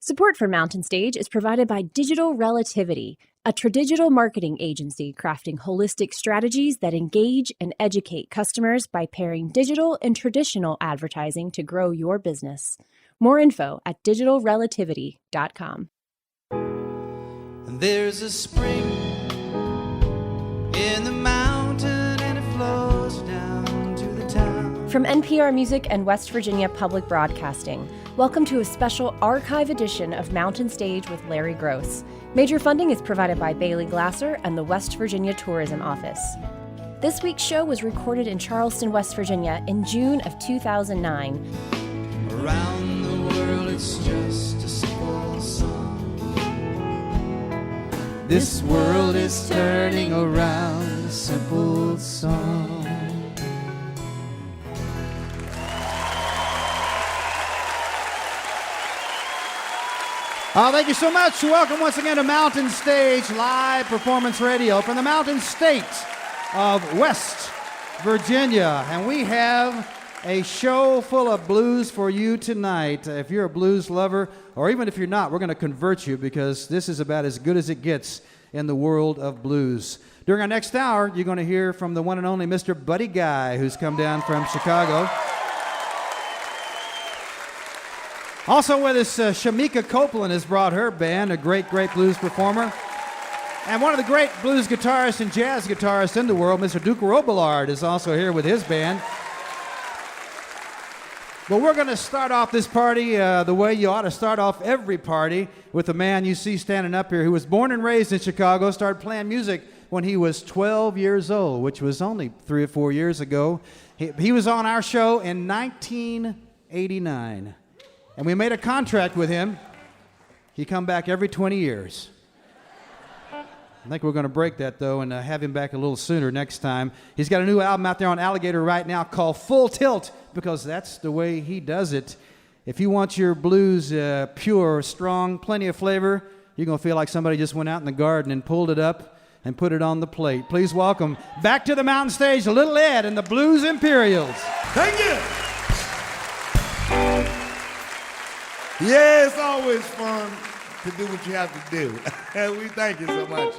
Support for Mountain Stage is provided by Digital Relativity, a tradigital marketing agency crafting holistic strategies that engage and educate customers by pairing digital and traditional advertising to grow your business. More info at digitalrelativity.com. There's a spring in the mountain and it flows down to the town. From NPR Music and West Virginia Public Broadcasting, welcome to a special archive edition of Mountain Stage with Larry Gross. Major funding is provided by Bailey Glasser and the West Virginia Tourism Office. This week's show was recorded in Charleston, West Virginia in June of 2009. Around the world it's just a simple song. This world is turning around, a simple song. Thank you so much. Welcome once again to Mountain Stage Live Performance Radio from the Mountain State of West Virginia. And we have a show full of blues for you tonight. If you're a blues lover, or even if you're not, we're going to convert you because this is about as good as it gets in the world of blues. During our next hour, you're going to hear from the one and only Mr. Buddy Guy, who's come down from Chicago. Also with us, Shemekia Copeland has brought her band, a great, great blues performer. And one of the great blues guitarists and jazz guitarists in the world, Mr. Duke Robillard, is also here with his band. Well, we're going to start off this party the way you ought to start off every party, with the man you see standing up here who was born and raised in Chicago, started playing music when he was 12 years old, which was only 3 or 4 years ago. He was on our show in 1989. And we made a contract with him. He come back every 20 years. I think we're going to break that, though, and have him back a little sooner next time. He's got a new album out there on Alligator right now called Full Tilt, because that's the way he does it. If you want your blues pure, strong, plenty of flavor, you're going to feel like somebody just went out in the garden and pulled it up and put it on the plate. Please welcome back to the Mountain Stage, Little Ed and the Blues Imperials. Thank you. Yeah, it's always fun to do what you have to do. We thank you so much.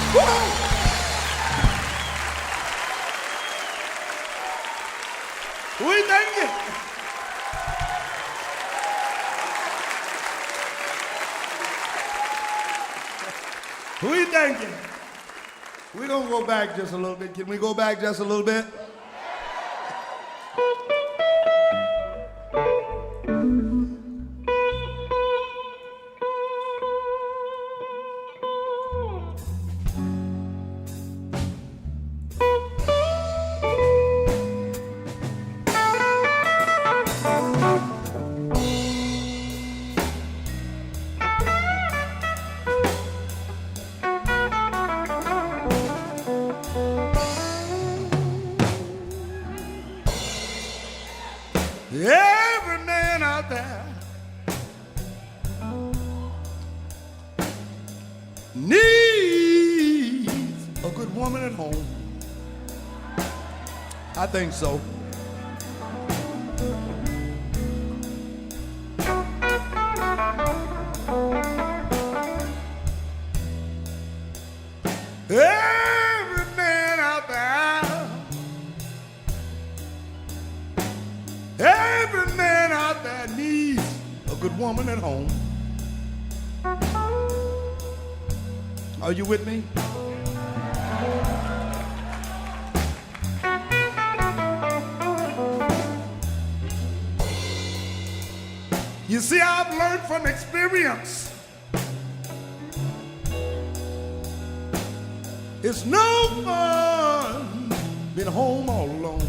We thank you. We thank you. We're going to go back just a little bit. Can we go back just a little bit? Every man out there needs a good woman at home. I think so. Every man out there, every man out there needs a good woman at home. Are you with me? You see, I've learned from experience. It's no fun being home all alone.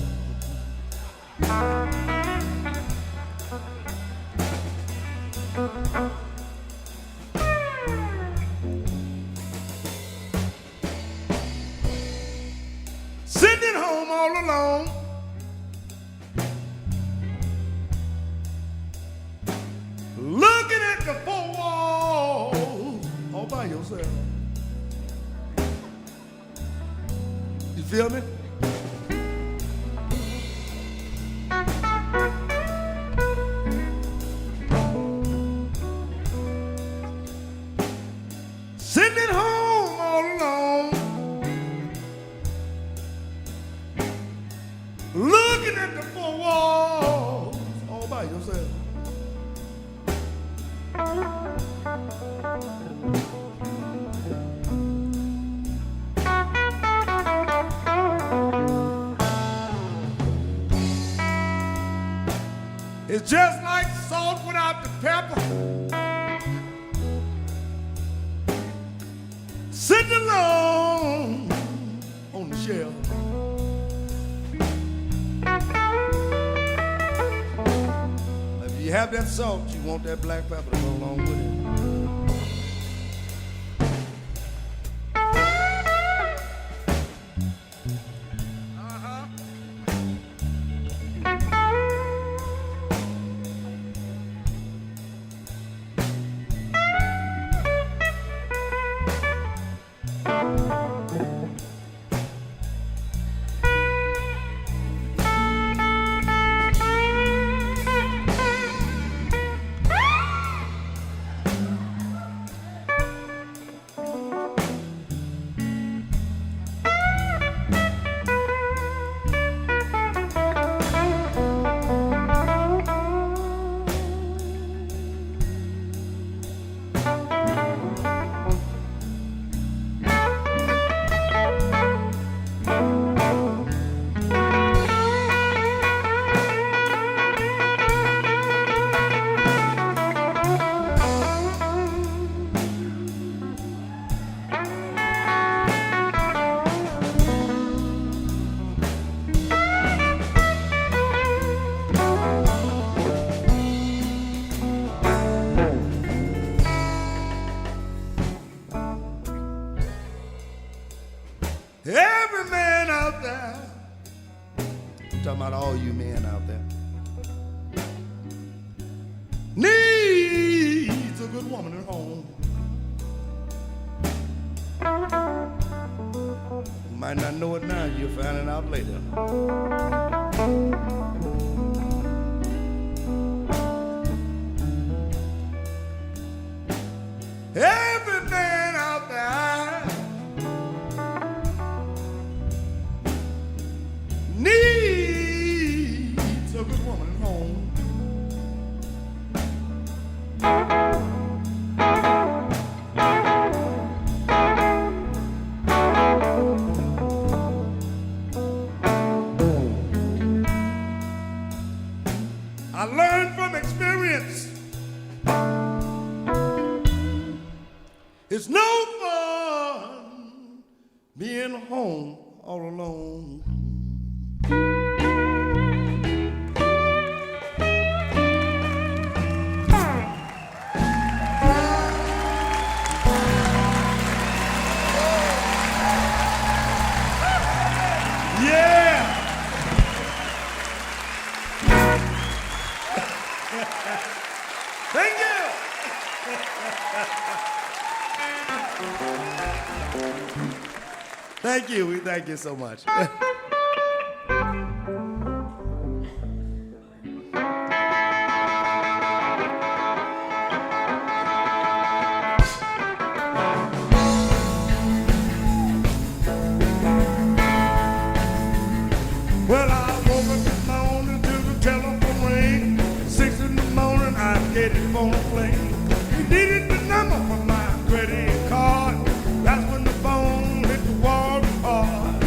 Sitting home all alone, looking at the four walls all by yourself. You feel me? Sitting home all alone, looking at the four walls all by yourself. It's just like salt without the pepper. Sitting alone on the shelf. If you have that salt, you want that black pepper to go along with it. Every man out there, I'm talking about all you men out there, needs a good woman at home. You might not know it now, you'll find it out later. Every man out there being home all alone. Yeah! Thank you! Thank you. We thank you so much. Well, I woke up this morning to the telephone ring. 6 in the morning, I get it on a plane. He needed the number for my credit card. That's when the phone hit the wall hard.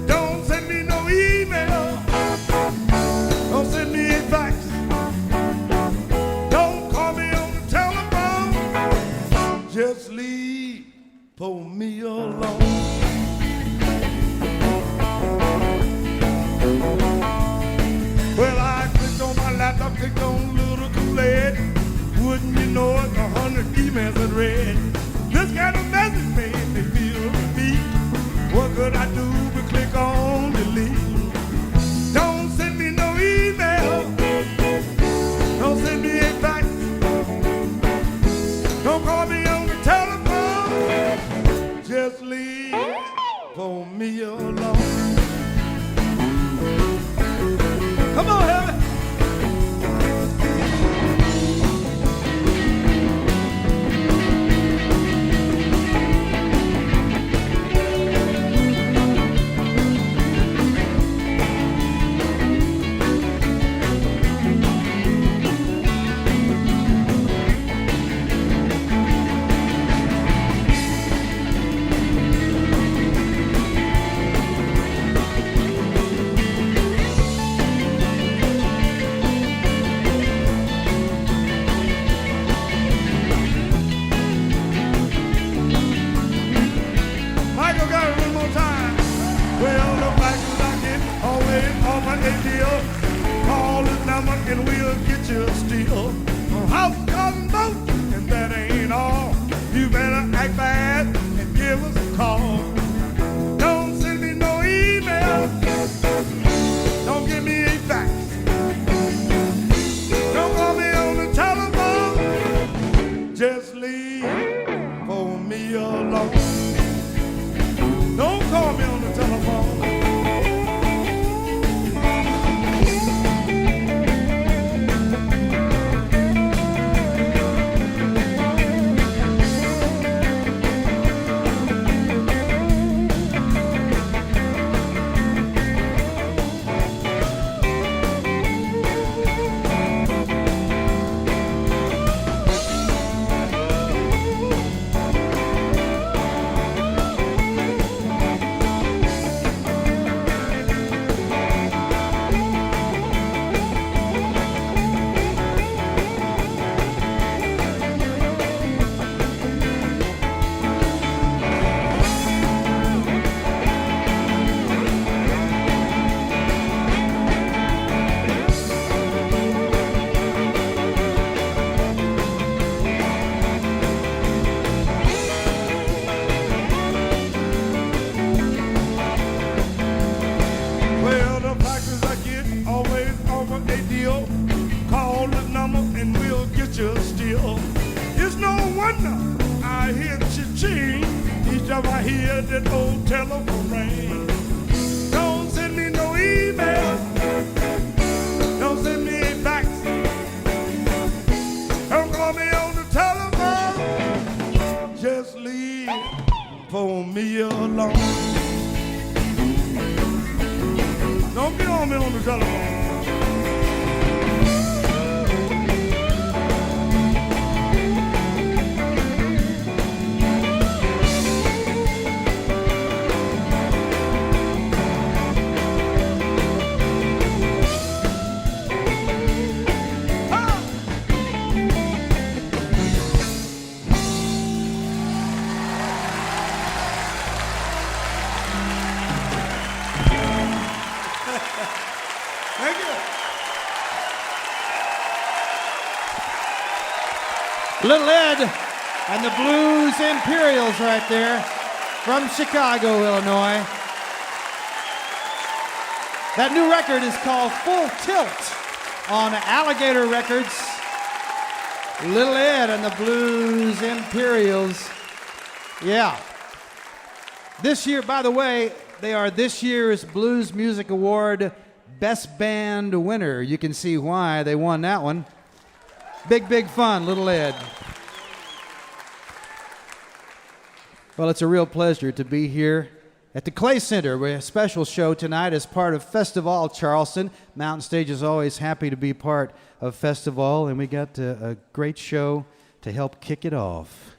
Don't send me no email. Don't send me a fax. Don't call me on the telephone. Just leave for me alone. Well, I clicked on my laptop, clicked on little Kool-Aid. Wouldn't you know it, 100 emails I'd read. This kind of message made me feel beat. What could I do but click on delete? Don't send me no email. Don't send me a fax. Don't call me on the telephone. Just leave for me alone. Come on, help me. Michael got it one more time. Well, the fact is I get always on my ATO. Call this number and we'll get you a steal. House, car, and boat, and that ain't all. You better act bad and give us a call. Don't send me no email. Don't give me a fax. Don't call me on the telephone. Just leave for me alone. Don't call me on the telephone. Well, the fact is I get always over a deal. Call the number and we'll get you a steal. It's no wonder I hear cha-ching each time I hear that old telephone ring. Don't send me no email. Don't send me a fax. Don't call me on the telephone. Just leave for me alone. Don't get on me on the telephone. Thank you. Little Ed and the Blues Imperials right there from Chicago, Illinois. That new record is called Full Tilt on Alligator Records. Little Ed and the Blues Imperials. Yeah. This year, by the way, they are this year's Blues Music Award Best Band winner. You can see why they won that one. Big fun, Little Ed. Well, it's a real pleasure to be here at the Clay Center. We have a special show tonight as part of Festival Charleston. Mountain Stage is always happy to be part of Festival, and we got a great show to help kick it off.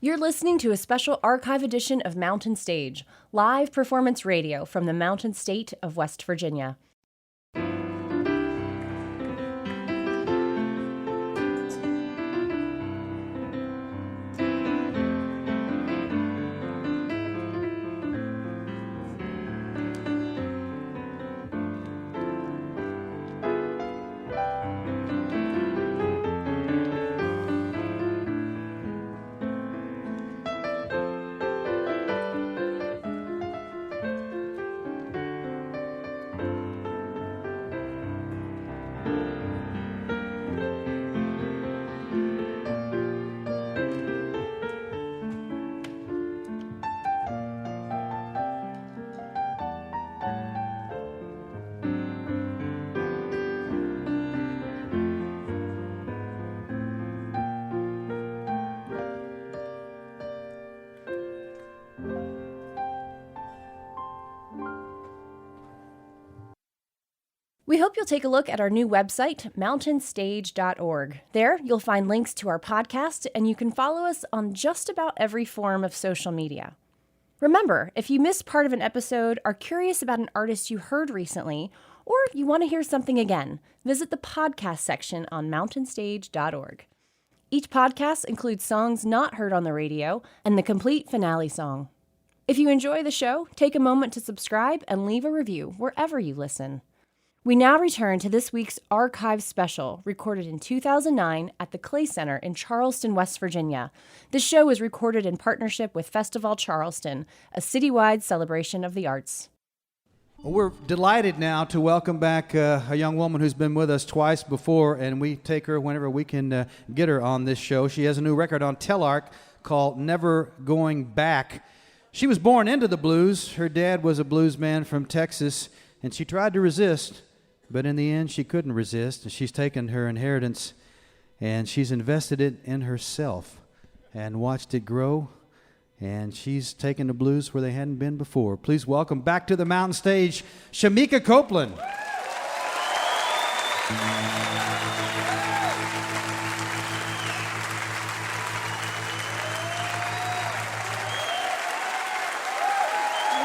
You're listening to a special archive edition of Mountain Stage, live performance radio from the Mountain State of West Virginia. We hope you'll take a look at our new website, mountainstage.org. There, you'll find links to our podcast, and you can follow us on just about every form of social media. Remember, if you missed part of an episode, are curious about an artist you heard recently, or you want to hear something again, visit the podcast section on mountainstage.org. Each podcast includes songs not heard on the radio and the complete finale song. If you enjoy the show, take a moment to subscribe and leave a review wherever you listen. We now return to this week's archive special, recorded in 2009 at the Clay Center in Charleston, West Virginia. This show was recorded in partnership with Festival Charleston, a citywide celebration of the arts. Well, we're delighted now to welcome back a young woman who's been with us twice before, and we take her whenever we can get her on this show. She has a new record on Telarc called Never Going Back. She was born into the blues. Her dad was a blues man from Texas, and she tried to resist. But in the end, she couldn't resist. She's taken her inheritance and she's invested it in herself and watched it grow. And she's taken the blues where they hadn't been before. Please welcome back to the Mountain Stage, Shemekia Copeland.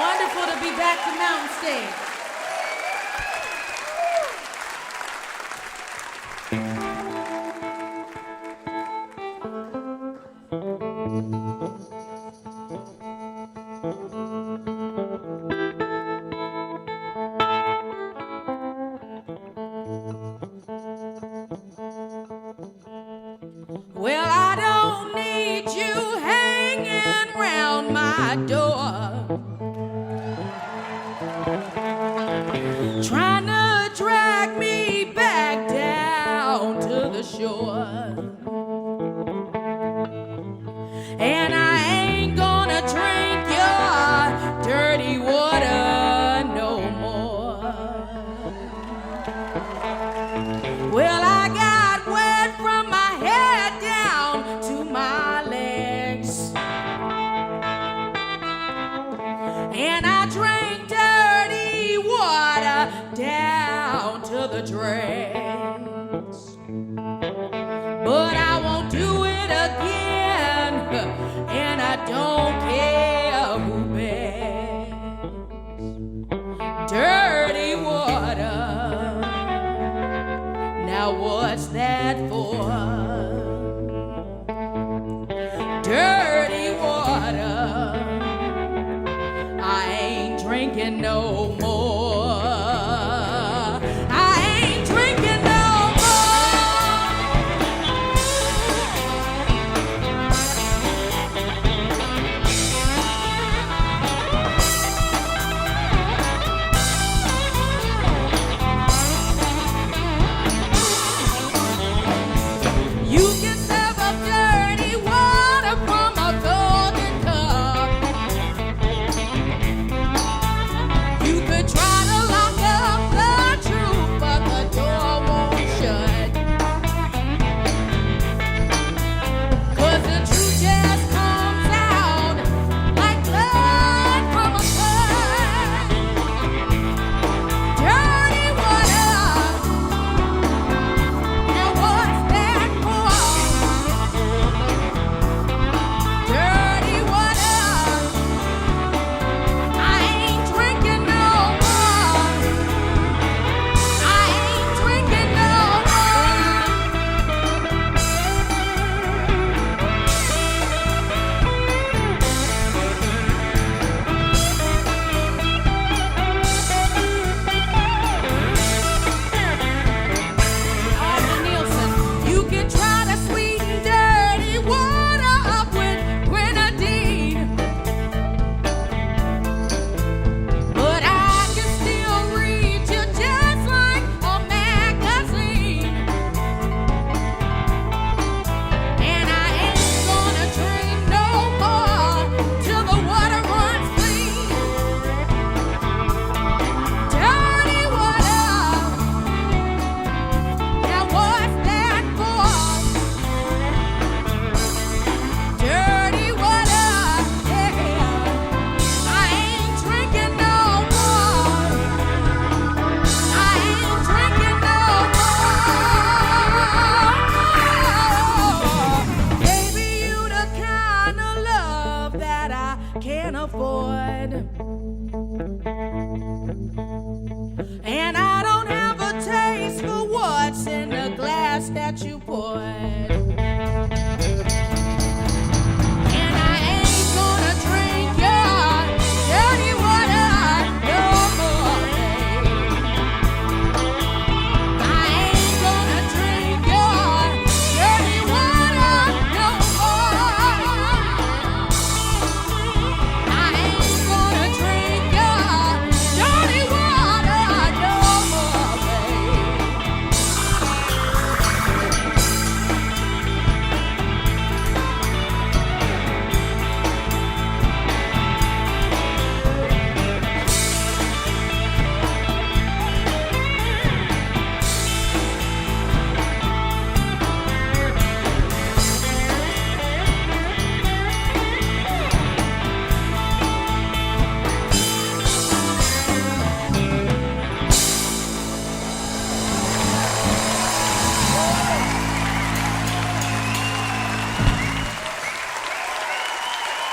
Wonderful to be back to Mountain Stage. Well, I don't need you hanging round my door, trying to drag me back down to the shore. And I ain't gonna drink your dirty water no more. Well, I got wet from my head down to my legs, and I drank dirty water down to the dregs. But I won't do it again, and I don't care who begs dirty water. Now what's that for? Dirty water, I ain't drinking no more. And I don't have a taste for what's in the glass that you poured. And I ain't gonna drink your dirty water no more, babe. I ain't gonna drink your dirty water no more. I ain't gonna drink your dirty water no more, babe.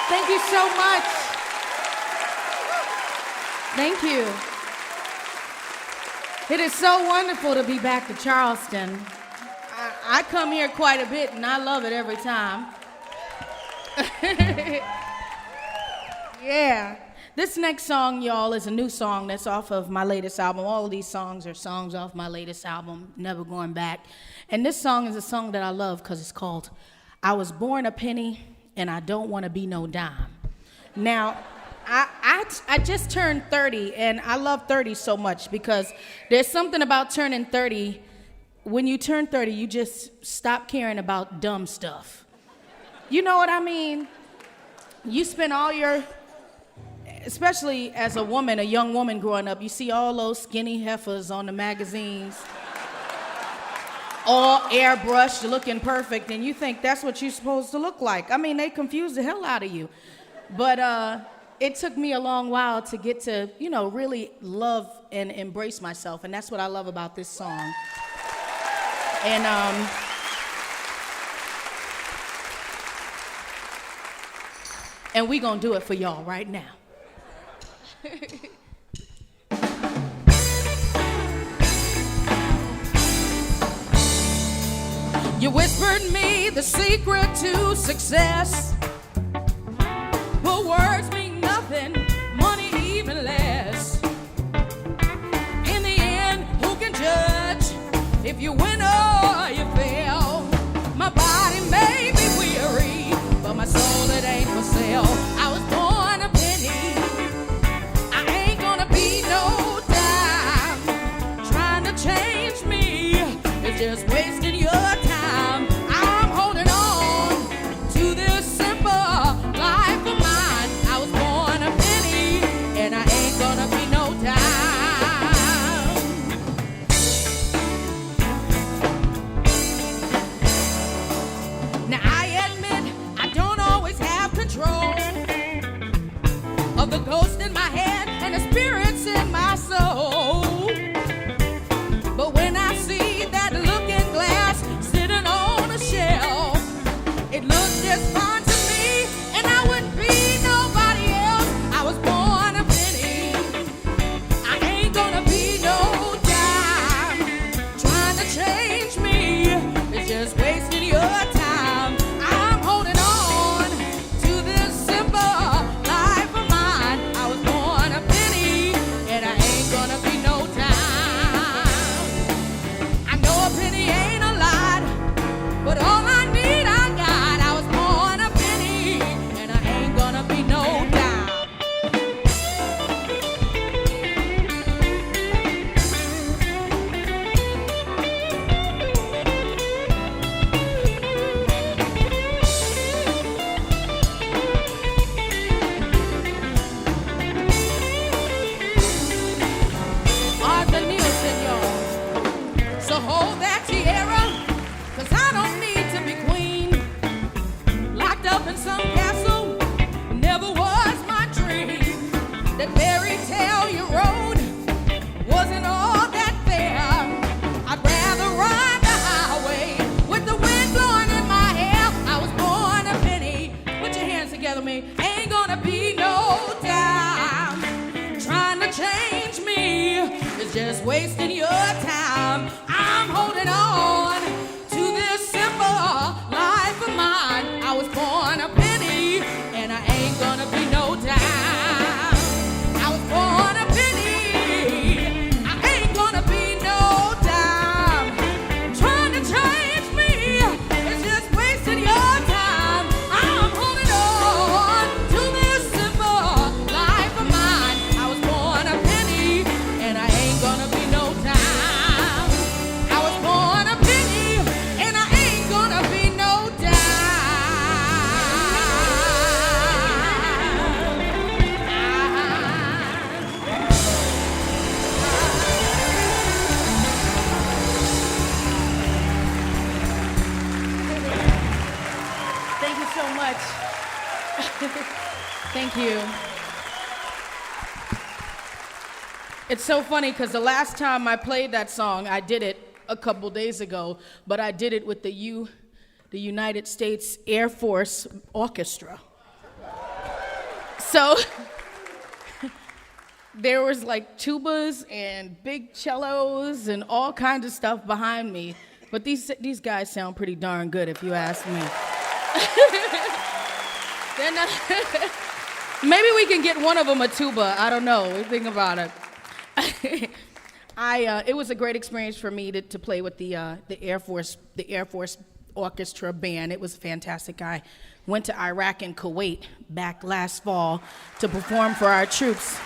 Thank you so much. Thank you. It is so wonderful to be back to Charleston. I come here quite a bit and I love it every time. Yeah. This next song, y'all, is a new song that's off of my latest album. All of these songs are songs off my latest album, Never Going Back. And this song is a song that I love because it's called I Was Born a Penny and I Don't Want to Be No Dime. Now, I just turned 30, and I love 30 so much because there's something about turning 30. When you turn 30, you just stop caring about dumb stuff. You know what I mean? You spend all your, especially as a woman, a young woman growing up, you see all those skinny heifers on the magazines, all airbrushed, looking perfect, and you think that's what you're supposed to look like. I mean, they confuse the hell out of you. But it took me a long while to get to, you know, really love and embrace myself, and that's what I love about this song. And we gonna do it for y'all right now. You whispered me the secret to success, but words mean nothing, money even less. In the end, who can judge if you win or you fail? My body may be weary, but my soul, it ain't for sale. I was born a penny, I ain't gonna be no dime. Trying to change me is just wasting your time. I'm holding on to this simple life of mine. I was born a penny, and I ain't gonna be no dime. Now I admit I don't always have control of the ghost in my head and the spirits in my soul. But when I see that looking glass sitting on a shelf, it looks just fine to me, and I wouldn't be nobody else. I was born a penny, I ain't gonna be no dime. Trying to change me is just wasting your time. I'm holding on to this simple life of mine. I was born a penny, and I ain't gonna be no dime. I know a penny ain't a lot, but all I need I got. I was born a penny, and I ain't gonna be no dime. Arthur Nielsen, y'all. So hold that tiara, 'cause I don't need to be queen. Locked up in some castle, never was my dream. That fairy tale you wrote wasn't all that fair. I'd rather ride the highway with the wind blowing in my hair. I was born a penny. Put your hands together, me. Ain't gonna be no dime. is just wasting your time. I'm holding on to this simple life of mine. I was born a penny, and I ain't gonna be no dime. I was born a penny, I ain't gonna be no dime. Trying to change me is just wasting your time. I'm holding on to this simple life of mine. I was born a penny, and I ain't gonna be no dime. I was born a penny, and I ain't gonna be no dime. Thank you so much. Thank you. It's so funny because the last time I played that song, I did it a couple days ago, but I did it with the United States Air Force Orchestra. So there was like tubas and big cellos and all kinds of stuff behind me, but these guys sound pretty darn good if you ask me. They're not maybe we can get one of them a tuba. I don't know. We think about it. It was a great experience for me to play with the Air Force Orchestra band. It was fantastic. I went to Iraq and Kuwait back last fall to perform for our troops.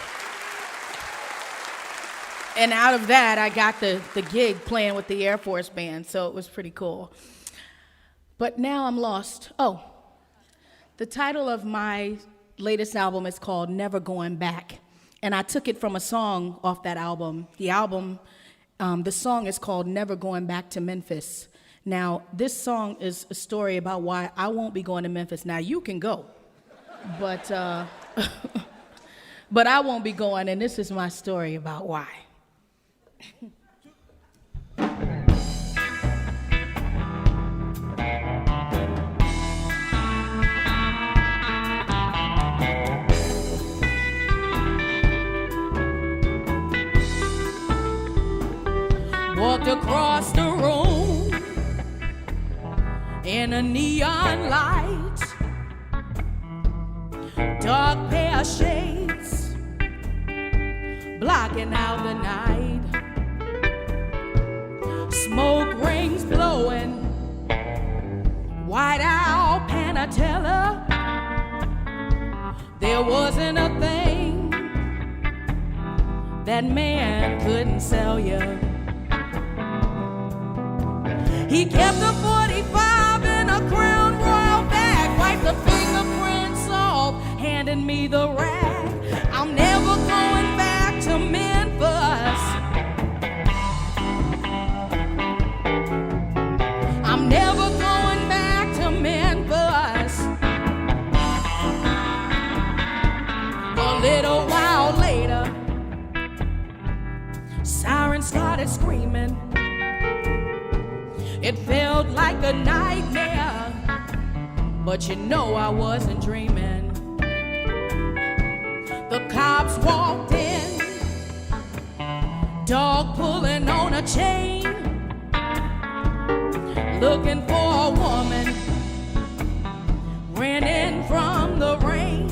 And out of that, I got the gig playing with the Air Force band, so it was pretty cool. But now I'm lost. Oh, the title of my latest album is called Never Going Back. And I took it from a song off that album. The song is called Never Going Back to Memphis. Now, this song is a story about why I won't be going to Memphis. Now, you can go, but but I won't be going, and this is my story about why. Walked across the room in a neon light, dark pair of shades blocking out the night, smoke rings blowing, white owl panatella. There wasn't a thing that man couldn't sell you. He kept the 45 in a Crown Royal bag, wiped the fingerprints off, handed me the rag. I'm never going back to Memphis. I'm never going back to Memphis. A little while later, sirens started screaming. It felt like a nightmare, but you know I wasn't dreaming. The cops walked in, dog pulling on a chain, looking for a woman, ran in from the rain.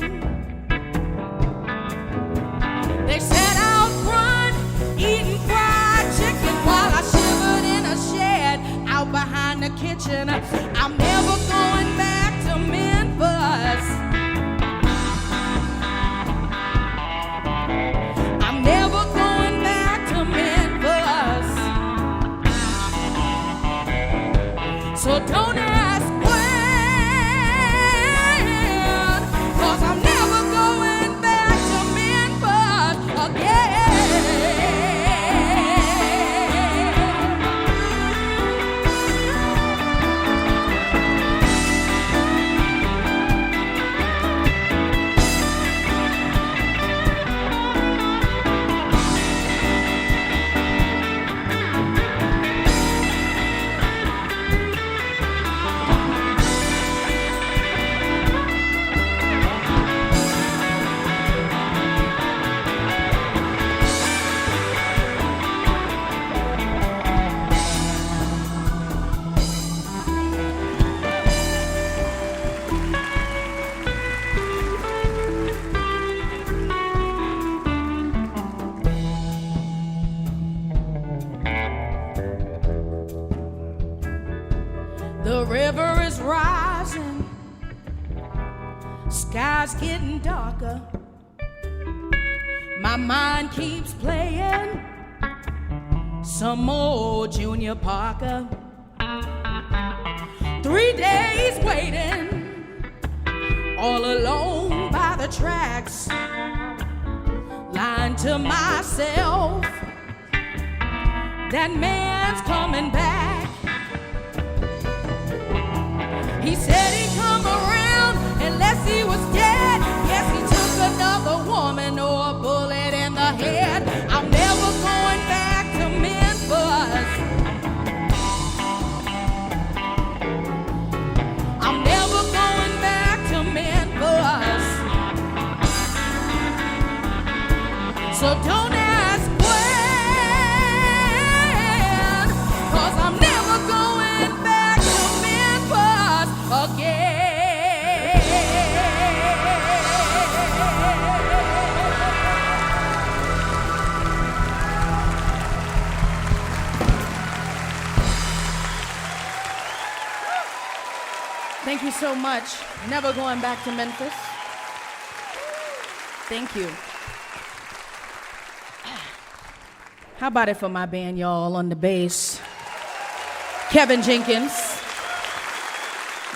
They sat out front, eating fried chicken while I shivered in a shed out behind the kitchen. I'm never going back to Memphis. I'm never going back to Memphis. So don't ask when, 'cause I'm never going back to Memphis again. sky's getting darker, my mind keeps playing some more Junior Parker. 3 days waiting, all alone by the tracks, lying to myself, that man's coming back. He said he'd come around unless he was dead. Yes, he took another woman or a bullet in the head. I'm never going back to Memphis. I'm never going back to Memphis. So don't ask when, 'cause I'm never going back to Memphis again. Thank you so much. Never going back to Memphis. Thank you. How about it for my band, y'all, on the bass? Kevin Jenkins.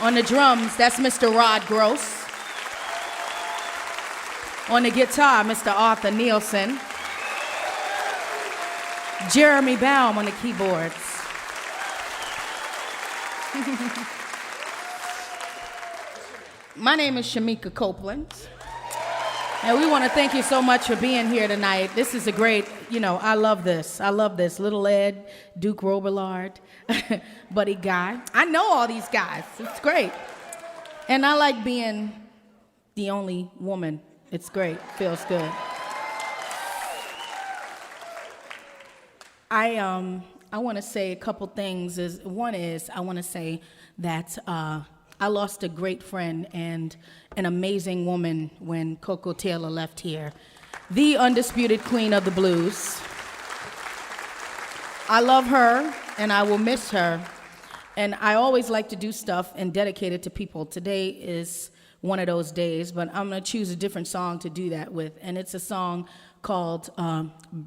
On the drums, that's Mr. Rod Gross. On the guitar, Mr. Arthur Nielsen. Jeremy Baum on the keyboards. My name is Shemekia Copeland. And we want to thank you so much for being here tonight. This is a great, I love this. I love this. Little Ed, Duke Robillard, Buddy Guy. I know all these guys. It's great. And I like being the only woman. It's great. Feels good. I want to say a couple things. One is I want to say that I lost a great friend and an amazing woman when Coco Taylor left here. The undisputed queen of the blues. I love her and I will miss her. And I always like to do stuff and dedicate it to people. Today is one of those days, but I'm gonna choose a different song to do that with. And it's a song called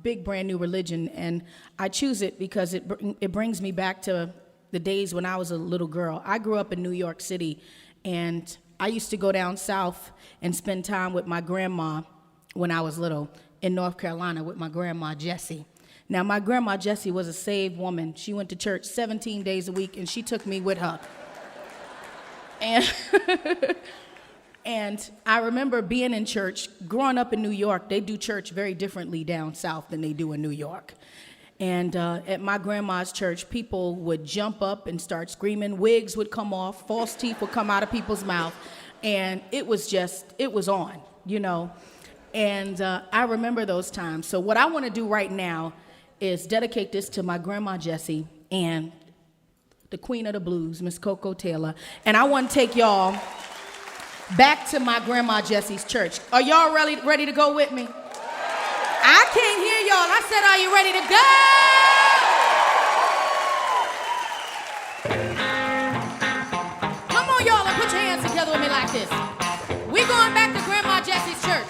Big Brand New Religion. And I choose it because it brings me back to the days when I was a little girl. I grew up in New York City, and I used to go down south and spend time with my grandma when I was little in North Carolina with my grandma, Jessie. Now, my grandma, Jessie, was a saved woman. She went to church 17 days a week, and she took me with her. And I remember being in church. Growing up in New York, they do church very differently down south than they do in New York. And at my grandma's church, people would jump up and start screaming. Wigs would come off. False teeth would come out of people's mouth. And it was on, And I remember those times. So what I want to do right now is dedicate this to my grandma, Jessie, and the queen of the blues, Miss Coco Taylor. And I want to take y'all back to my grandma, Jessie's church. Are y'all ready to go with me? I can't hear y'all. I said, are you ready to go? Come on, y'all, and put your hands together with me like this. We're going back to Grandma Jessie's church.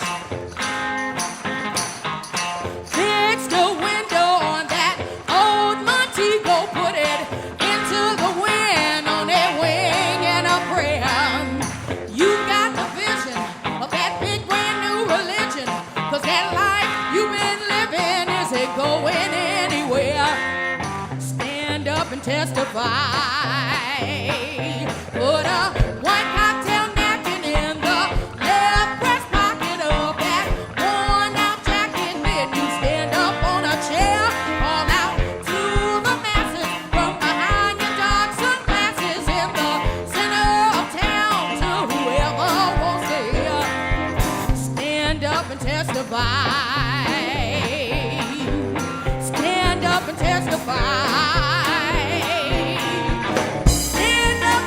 Fix the window on that old Montego, put it into the wind on a wing and a prayer. You got the vision of that big brand new religion, 'cause that life you've been living isn't going anywhere. Stand up and testify. Put a white cocktail napkin in the left breast pocket of that worn out jacket. Then you stand up on a chair, call out to the masses from behind your dark sunglasses in the center of town to whoever wants to hear. Stand up and testify. Stand up and testify. Stand up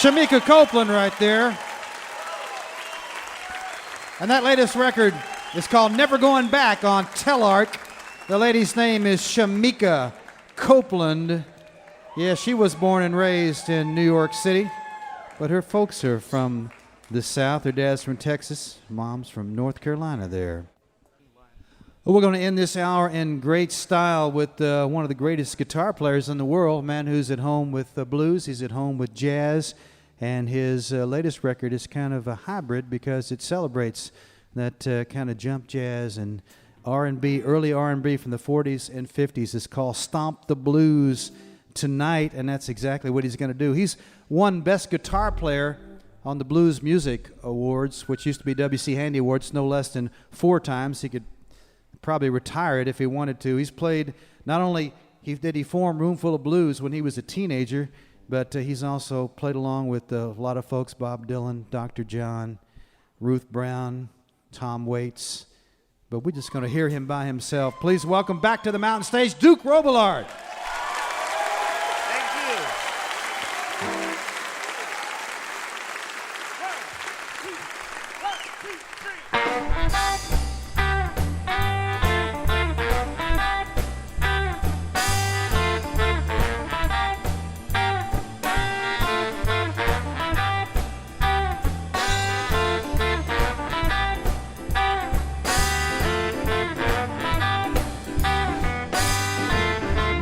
Shemekia Copeland right there. And that latest record is called Never Going Back on Telarc. The lady's name is Shemekia Copeland. Yeah, she was born and raised in New York City, but her folks are from the South. Her dad's from Texas, mom's from North Carolina there. Well, we're going to end this hour in great style with one of the greatest guitar players in the world, a man who's at home with blues, he's at home with jazz, and his latest record is kind of a hybrid because it celebrates that kind of jump jazz and R&B, early R&B from the 40s and 50s. It's called Stomp the Blues Tonight, and that's exactly what he's going to do. He's won Best Guitar Player on the Blues Music Awards, which used to be W.C. Handy Awards, no less than 4 times. He could probably retire it if he wanted to. He's played, not only did he form Roomful of Blues when he was a teenager, but he's also played along with a lot of folks, Bob Dylan, Dr. John, Ruth Brown, Tom Waits. But we're just going to hear him by himself. Please welcome back to the mountain stage, Duke Robillard.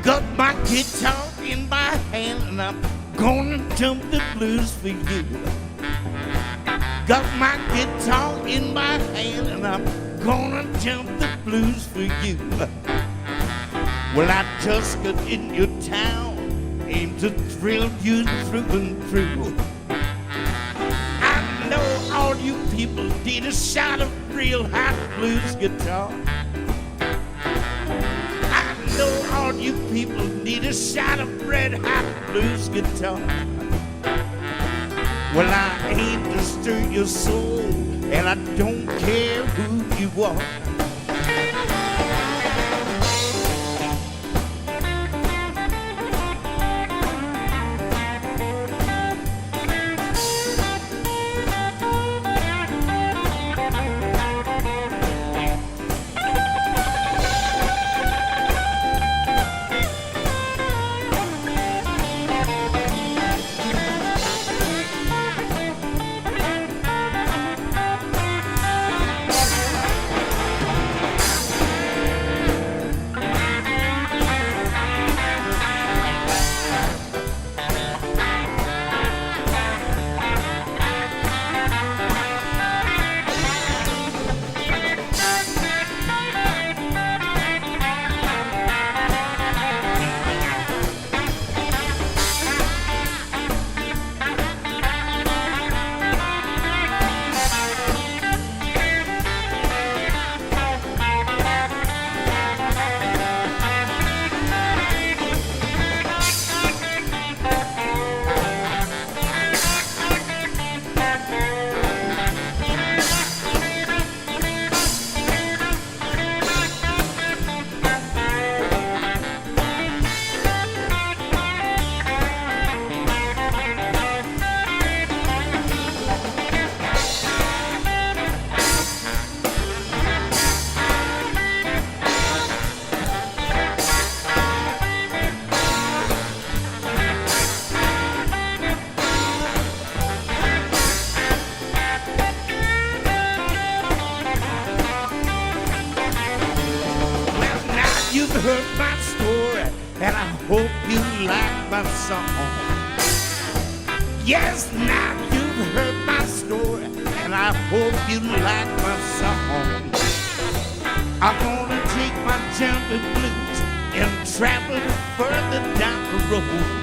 Got my guitar in my hand and I'm gonna jump the blues for you. Got my guitar in my hand and I'm gonna jump the blues for you. Well, I just got in your town, aim to thrill you through and through. I know all you people need a shot of real hot blues guitar. I know all you people need a shot of red hot blues guitar. Well, I aim to stir your soul, and I don't care who you are. Heard my story, and I hope you like my song. Yes, now you've heard my story, and I hope you like my song. I'm gonna take my jumping blues and travel further down the road.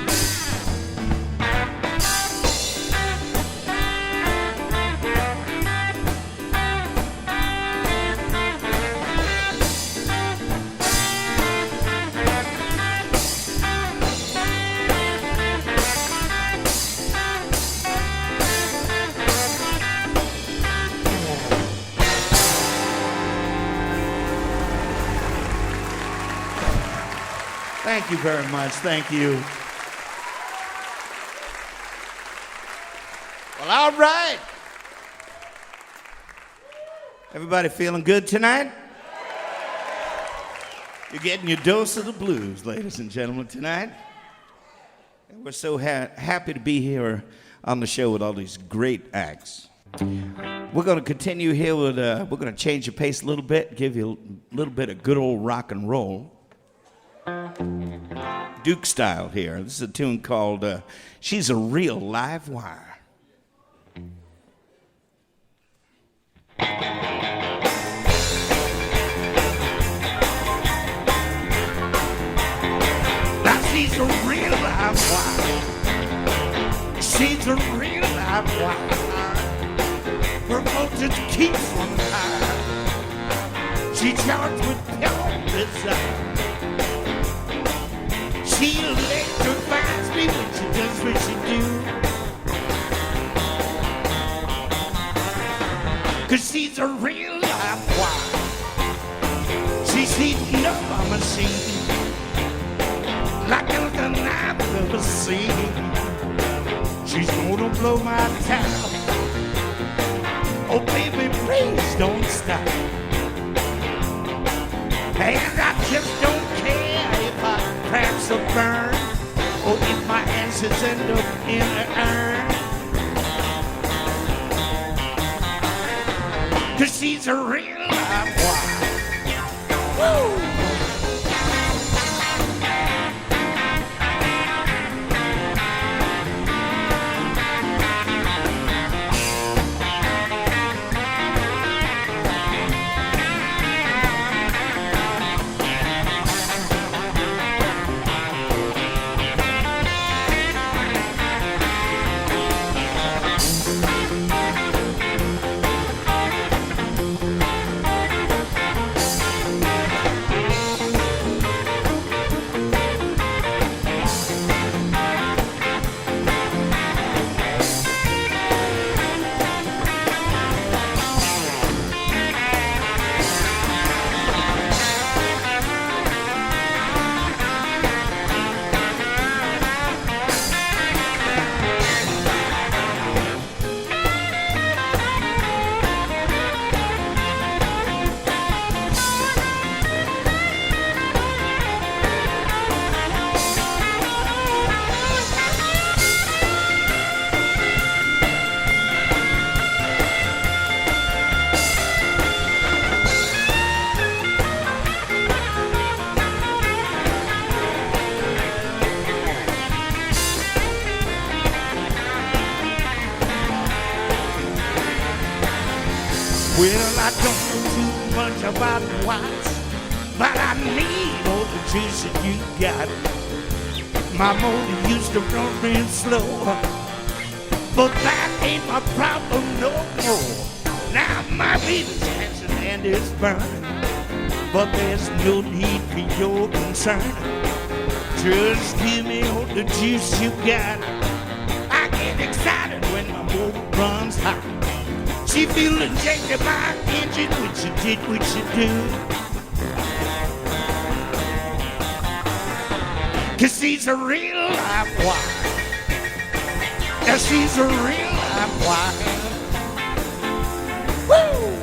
Thank you very much. Thank you. Well, all right. Everybody feeling good tonight? You're getting your dose of the blues, ladies and gentlemen, tonight. And we're so happy to be here on the show with all these great acts. We're going to continue here with, we're going to change the pace a little bit, give you a little bit of good old rock and roll. Duke style here. This is a tune called She's a Real Live Wire. Now she's a real live wire. She's a real live wire. Her voltage keeps on high. She charged with pure desire. She electrifies me when she does what she do. 'Cause she's a real live wire. She's heating up my machine like anything I've ever seen. She's gonna blow my top. Oh baby, please don't stop. And I just don't care if I cracks or burn, or if my ashes end up in the urn. 'Cause she's a real live wire. Woo! Well, I don't know too much about whites, but I need all the juice that you got. My motor used to run real slow, but that ain't my problem no more. Now my baby's dancing and it's burning, but there's no need for your concern. Just give me all the juice you got. I get excited when my motor runs hot. She feeling changing my engine when she did what she do. 'Cause she's a real live wire. Yeah, she's a real live wire. Woo!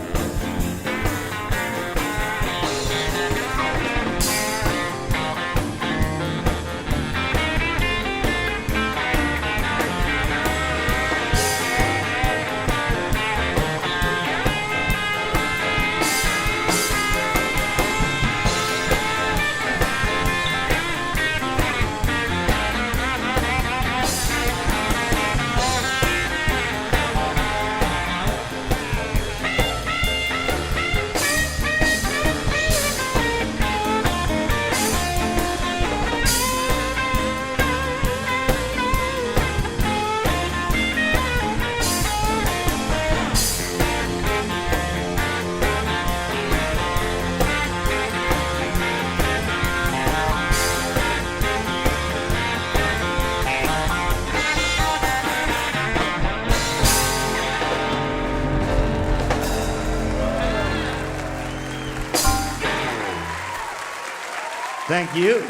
Thank you.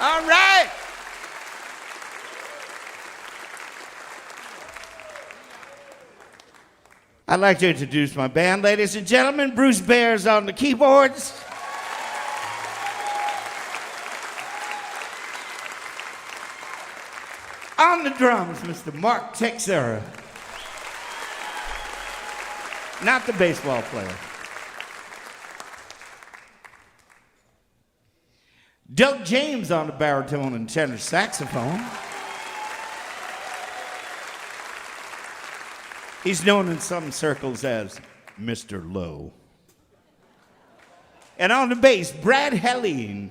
All right. I'd like to introduce my band, ladies and gentlemen. Bruce Bear's on the keyboards. On the drums, Mr. Mark Texera. Not the baseball player. Doug James on the baritone and tenor saxophone. He's known in some circles as Mr. Lowe. And on the bass, Brad Helene.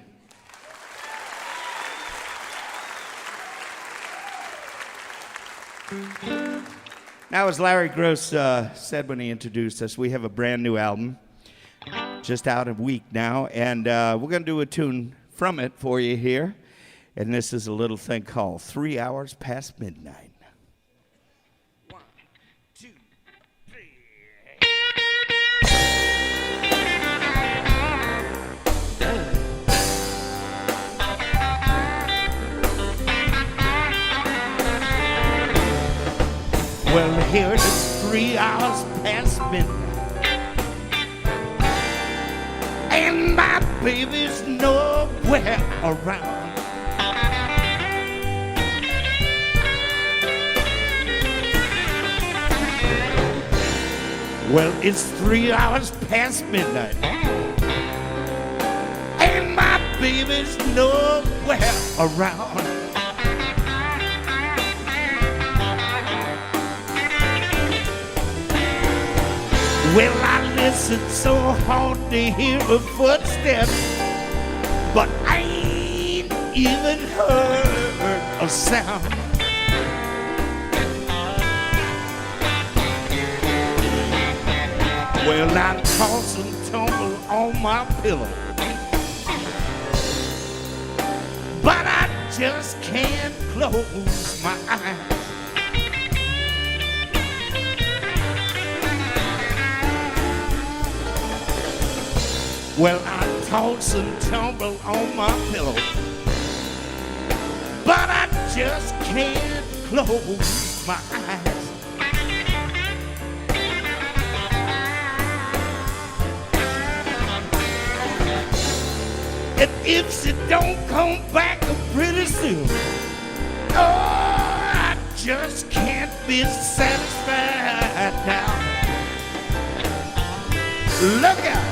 Now, as Larry Gross said when he introduced us, we have a brand new album, just out a week now, and we're going to do a tune from it for you here. And this is a little thing called 3 Hours Past Midnight. Well, here it is 3 hours past midnight, and my baby's nowhere around. Well, it's 3 hours past midnight, and my baby's nowhere around. Well, I listened so hard to hear her footsteps, but I ain't even heard a sound. Well, I toss and tumble on my pillow, but I just can't close my eyes. Well, I toss and tumble on my pillow, but I just can't close my eyes. And if she don't come back pretty soon, oh, I just can't be satisfied now. Look out.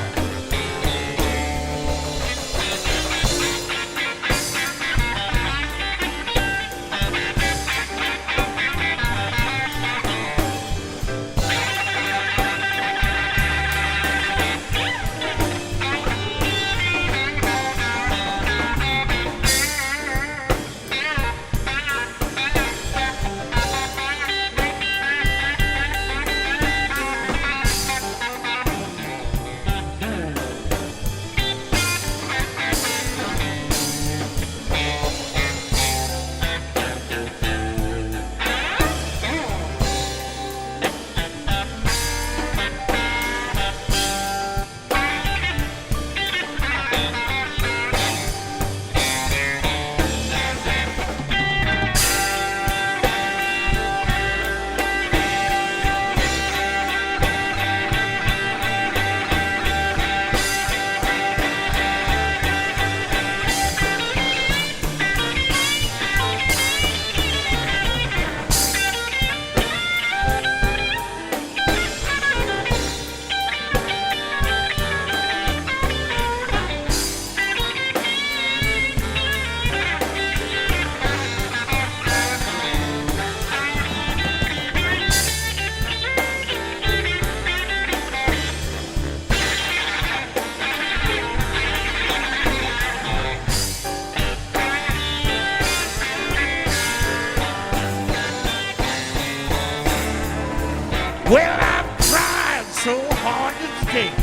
Well, I've tried so hard to take it,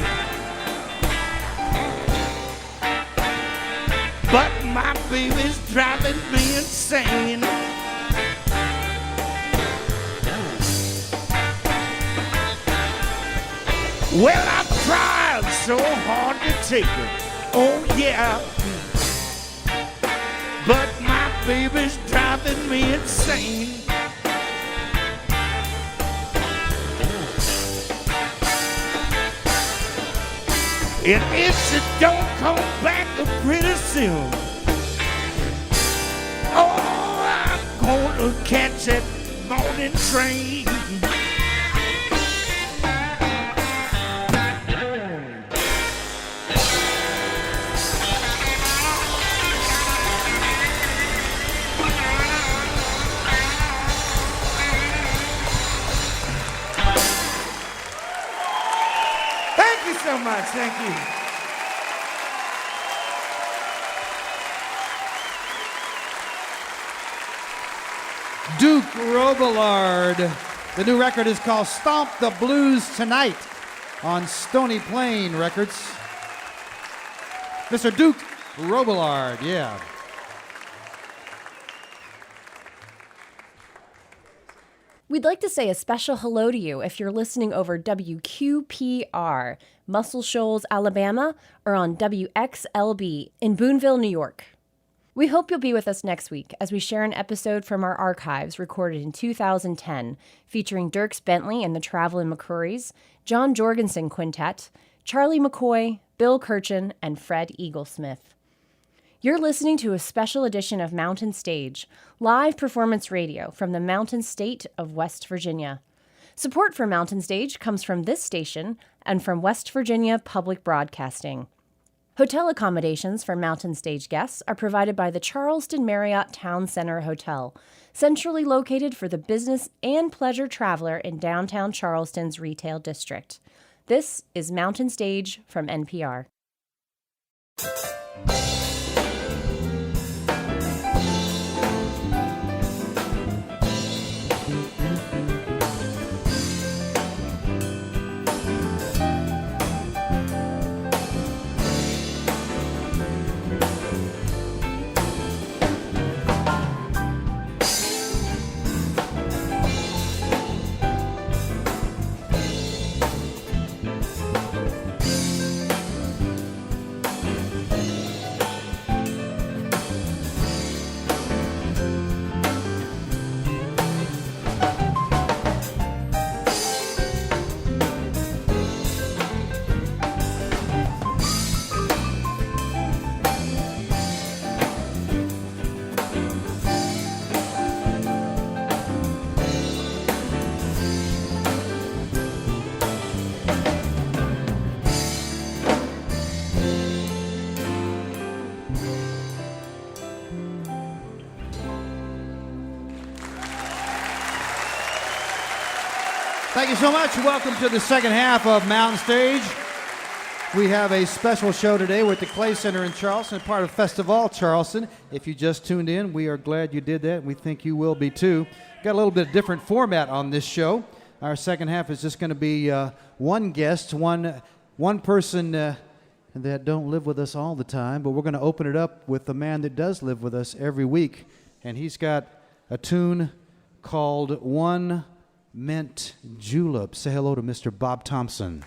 but my baby's driving me insane. Well, I've tried so hard to take it, oh yeah, but my baby's driving me insane. And if it don't come back pretty soon, oh, I'm gonna catch that morning train. Thank you so much. Thank you. Duke Robillard. The new record is called Stomp the Blues Tonight on Stony Plain Records. Mr. Duke Robillard, yeah. We'd like to say a special hello to you if you're listening over WQPR, Muscle Shoals, Alabama, or on WXLB in Boonville, New York. We hope you'll be with us next week as we share an episode from our archives recorded in 2010, featuring Dierks Bentley and the Travelin' McCrories, John Jorgensen Quintet, Charlie McCoy, Bill Kirchen, and Fred Eaglesmith. You're listening to a special edition of Mountain Stage, live performance radio from the Mountain State of West Virginia. Support for Mountain Stage comes from this station and from West Virginia Public Broadcasting. Hotel accommodations for Mountain Stage guests are provided by the Charleston Marriott Town Center Hotel, centrally located for the business and pleasure traveler in downtown Charleston's retail district. This is Mountain Stage from NPR. Thank you so much. Welcome to the second half of Mountain Stage. We have a special show today with the Clay Center in Charleston, part of Festival Charleston. If you just tuned in, we are glad you did that. We think you will be too. Got a little bit different format on this show. Our second half is just going to be one guest, one person that don't live with us all the time, but we're going to open it up with the man that does live with us every week, and he's got a tune called One Mint Julep. Say hello to Mr. Bob Thompson.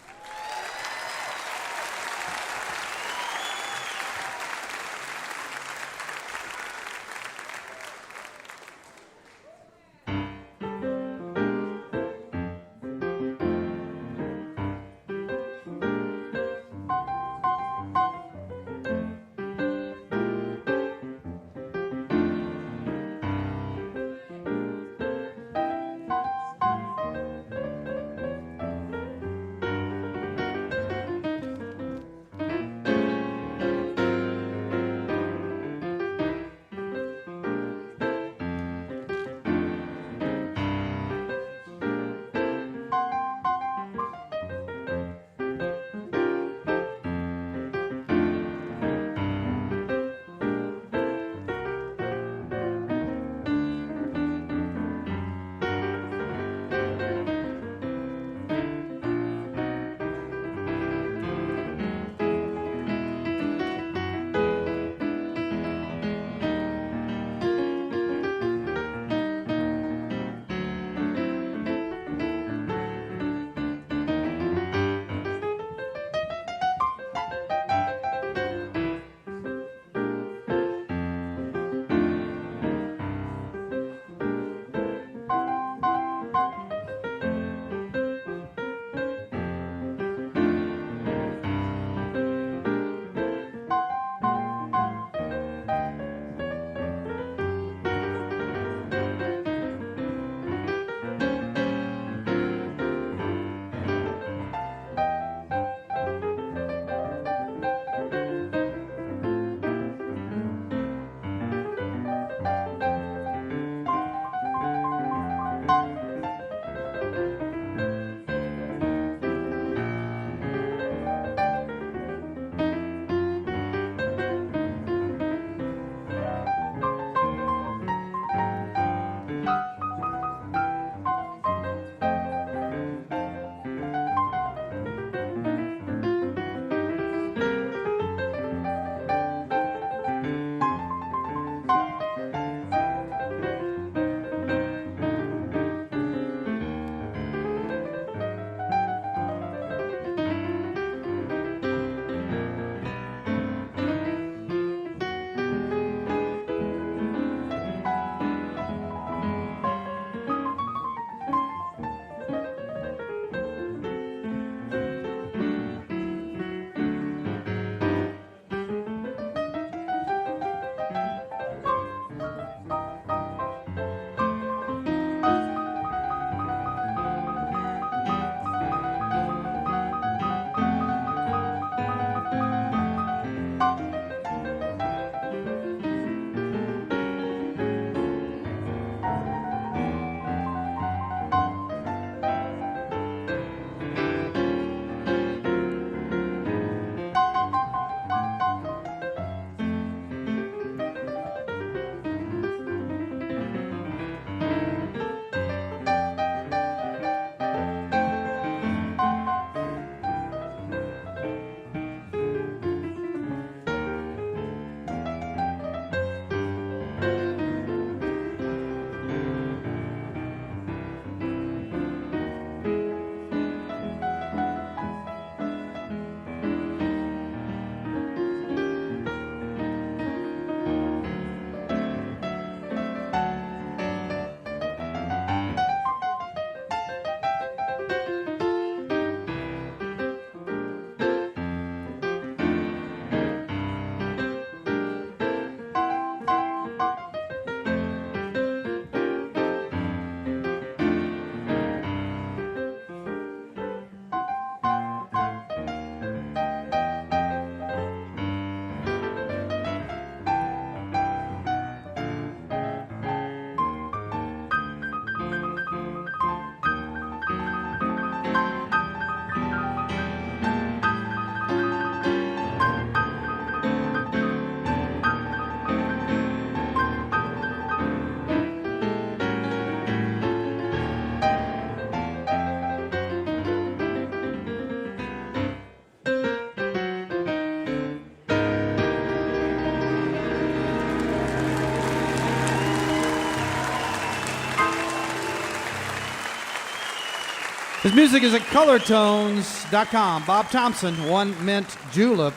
His music is at colortones.com. Bob Thompson, One Mint Julep.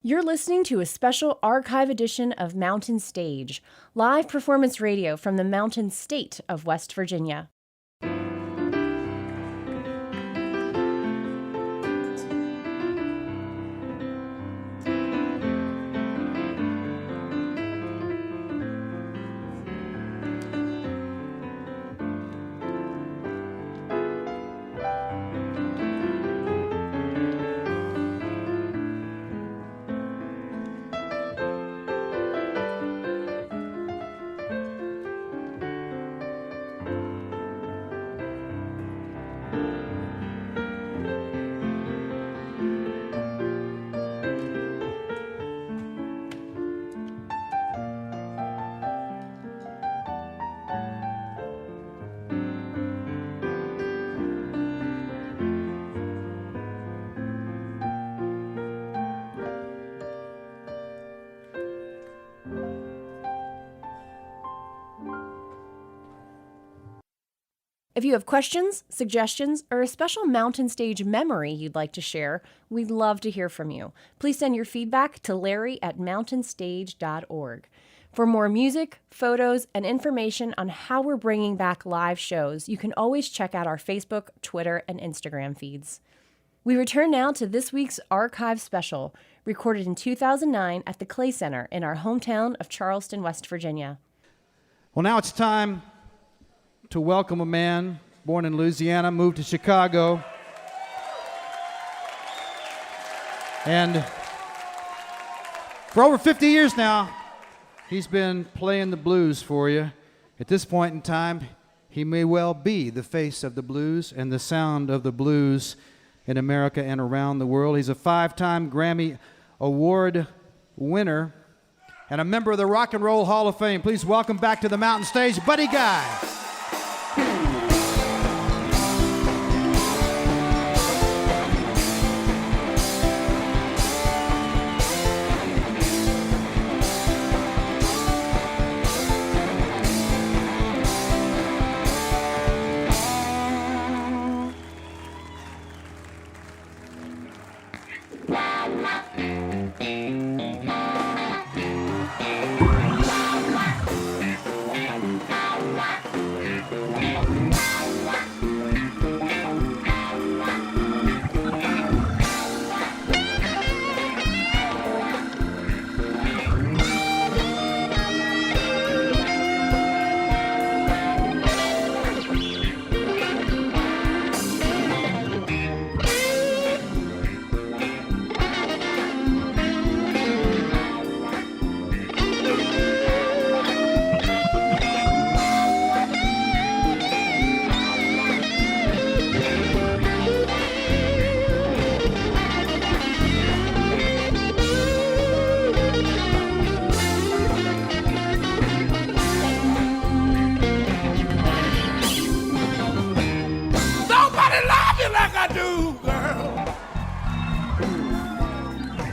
You're listening to a special archive edition of Mountain Stage, live performance radio from the Mountain State of West Virginia. If you have questions, suggestions, or a special Mountain Stage memory you'd like to share, we'd love to hear from you. Please send your feedback to larry@mountainstage.org. For more music, photos, and information on how we're bringing back live shows, you can always check out our Facebook, Twitter, and Instagram feeds. We return now to this week's archive special, recorded in 2009 at the Clay Center in our hometown of Charleston, West Virginia. Well, now it's time to welcome a man born in Louisiana, moved to Chicago, and for over 50 years now, he's been playing the blues for you. At this point in time, he may well be the face of the blues and the sound of the blues in America and around the world. He's a 5-time Grammy Award winner and a member of the Rock and Roll Hall of Fame. Please welcome back to the Mountain Stage, Buddy Guy.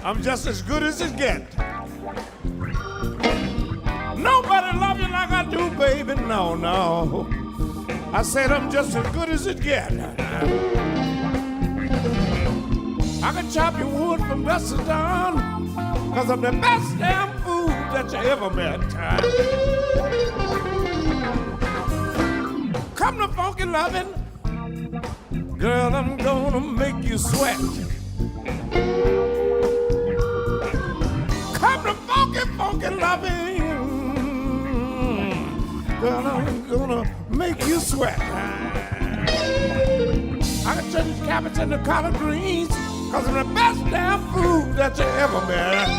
I'm just as good as it gets. Nobody love you like I do, baby, no, no. I said I'm just as good as it gets. I can chop your wood from dusk to dawn, cause I'm the best damn food that you ever met. Come to funky loving, girl, I'm gonna make you sweat. Come to funky loving, girl, I'm gonna make you sweat. I can turn these carrots into collard greens, cause I'm the best damn food that you ever met.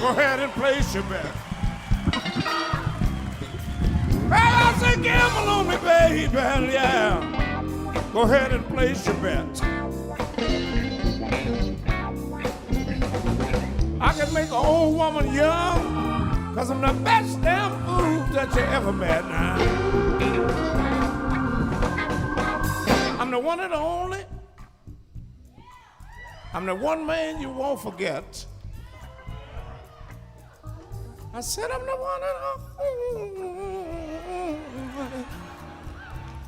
Go ahead and place your bet. Well, I say gamble on me, baby, yeah. Go ahead and place your bet. I can make an old woman young, 'cause I'm the best damn fool that you ever met now. I'm the one and only. I'm the one man you won't forget. I said I'm the one and only.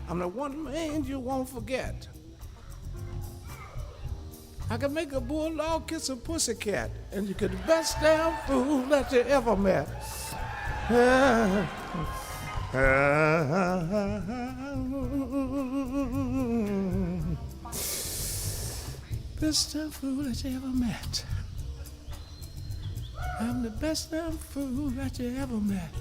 I'm the one man you won't forget. I can make a bulldog kiss a pussycat, and you could the best damn fool that you ever met. Best damn fool that you ever met. I'm the best damn fool that you ever met.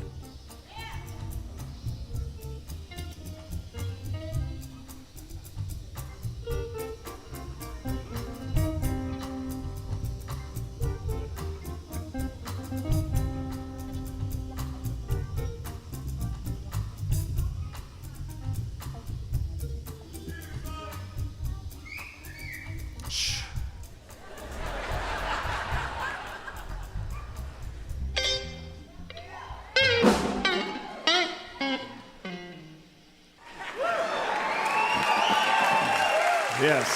Yes,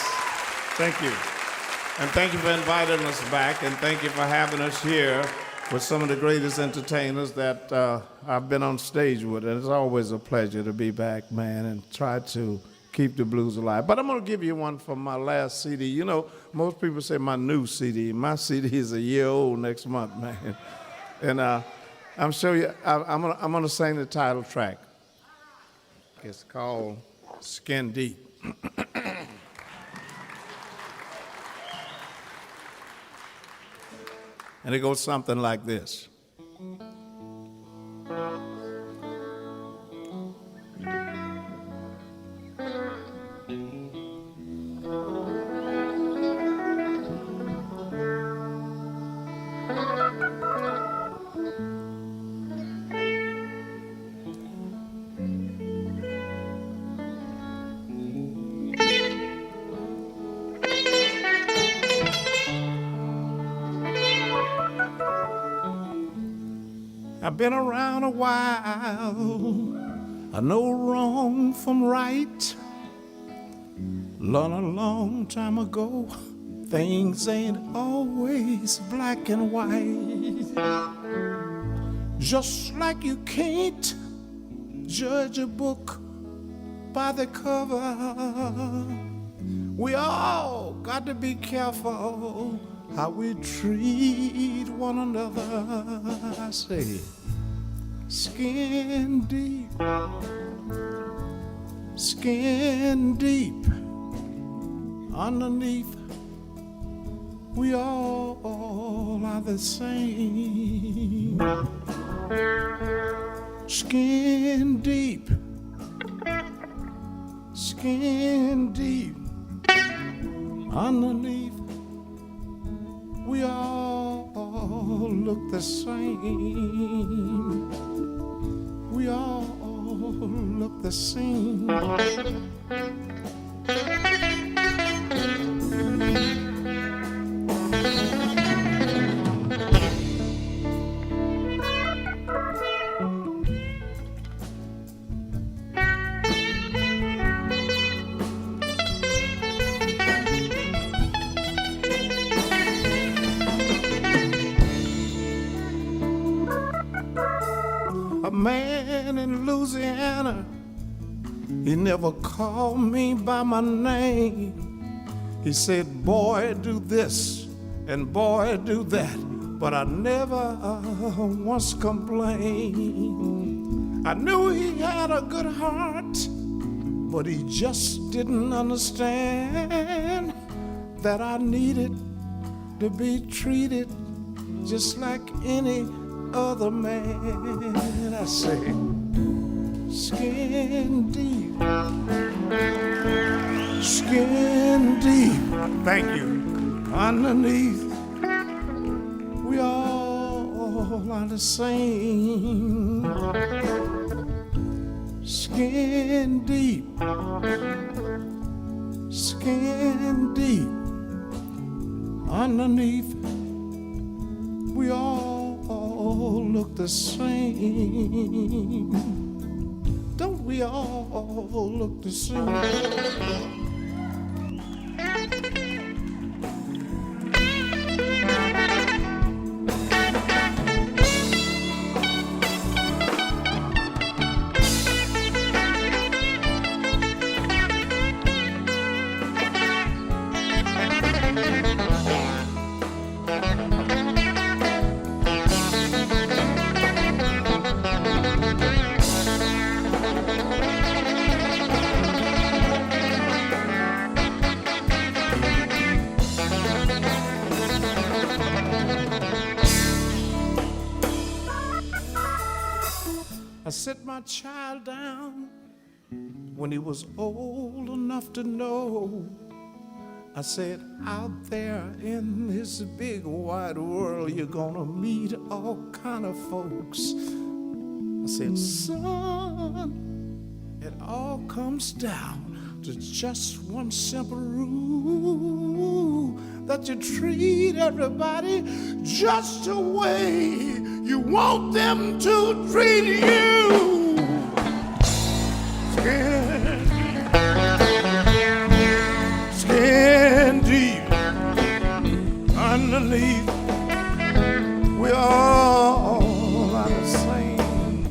thank you. And thank you for inviting us back, and thank you for having us here with some of the greatest entertainers that I've been on stage with. And it's always a pleasure to be back, man, and try to keep the blues alive. But I'm going to give you one from my last CD. You know, most people say my new CD. My CD is a year old next month, man. And I'm going to sing the title track. It's called Skin Deep. And it goes something like this. I've been around a while, I know wrong from right. Learned a long time ago, things ain't always black and white. Just like you can't judge a book by the cover, we all got to be careful how we treat one another. I say, skin deep, skin deep, underneath, we all are the same. Skin deep, skin deep, underneath, we all look the same. We all look the same. A man in Louisiana, he never called me by my name. He said, boy, do this, and boy, do that, but I never once complained. I knew he had a good heart, but he just didn't understand that I needed to be treated just like any other man. I say, skin deep, skin deep. Thank you. Underneath, we all all are the same. Skin deep, skin deep. Underneath, we all look the same. Don't we all look the same? I set my child down when he was old enough to know. I said, out there in this big wide world, you're gonna meet all kind of folks. I said, son, it all comes down to just one simple rule, that you treat everybody just the way you want them to treat you. Skin deep, underneath, we all are the same.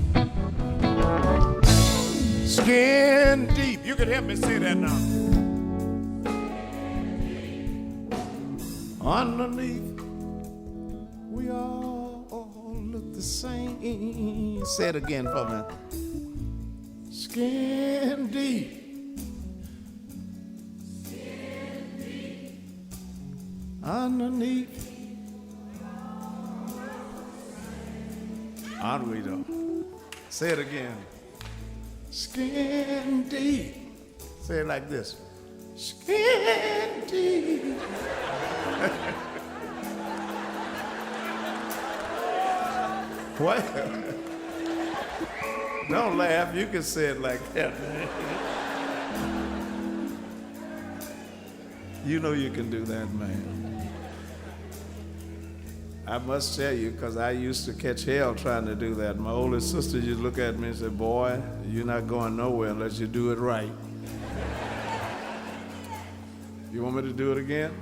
Skin deep. You can help me say that now. Underneath, we all look the same. Say it again for me. Skin deep. Skin deep. Underneath. Aren't we though? Say it again. Skin deep. Say it like this. Skin deep. What? Don't laugh. You can say it like that. You know you can do that, man. I must tell you, because I used to catch hell trying to do that. My oldest sister used to look at me and say, boy, you're not going nowhere unless you do it right. You want me to do it again?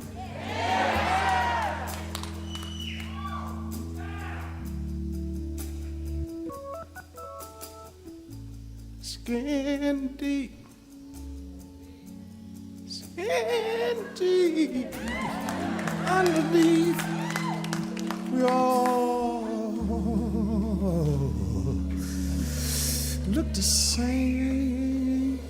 Skin deep, skin deep, underneath, we all look the same.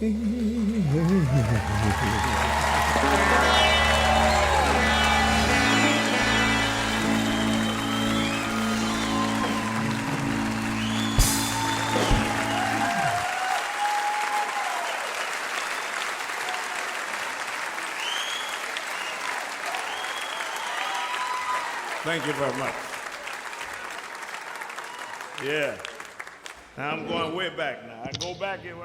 Thank you very much. Yeah. Now I'm going way back now. I go back here.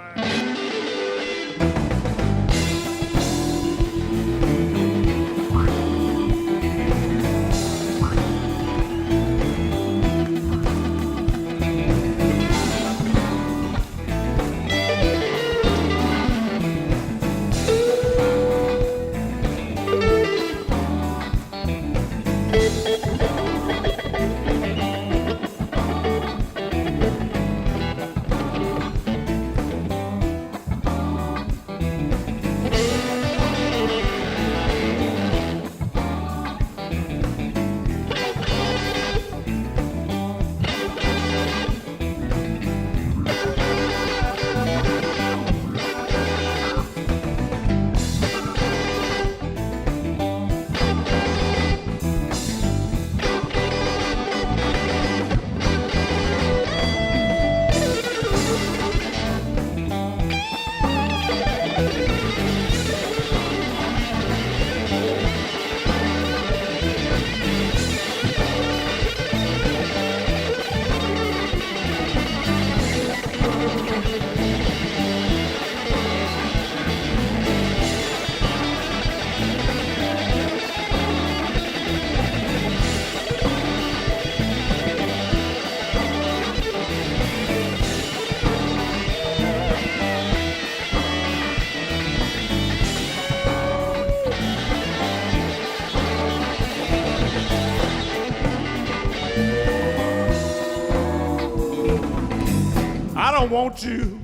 don't want you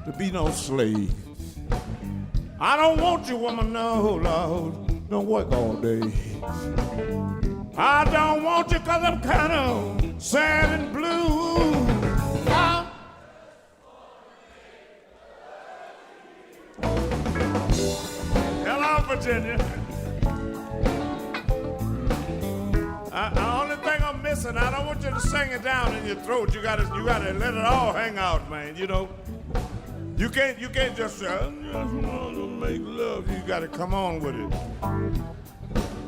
to be no slave. I don't want you, woman, no, Lord, don't work all day. I don't want you because I'm kind of sad and blue. Hello, Virginia. The only thing I'm missing, I don't want you to sing it down in your throat. You gotta let it all hang out, man. You know, you can't just say, I just want to make love. You gotta come on with it.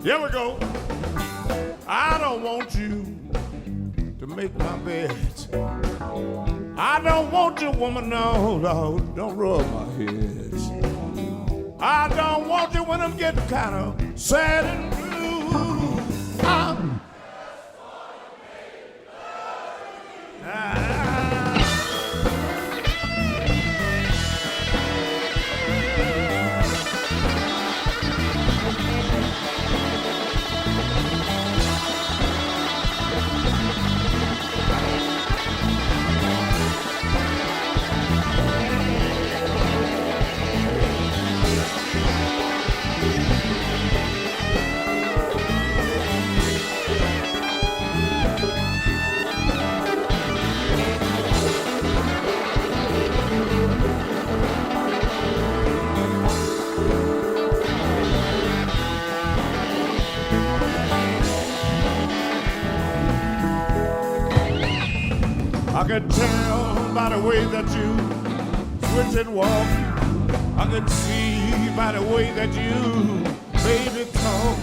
Here we go. I don't want you to make my bed. I don't want you, woman, no, don't rub my head. I don't want you when I'm getting kind of sad and blue. I could tell by the way that you switch and walk. I could see by the way that you baby talk.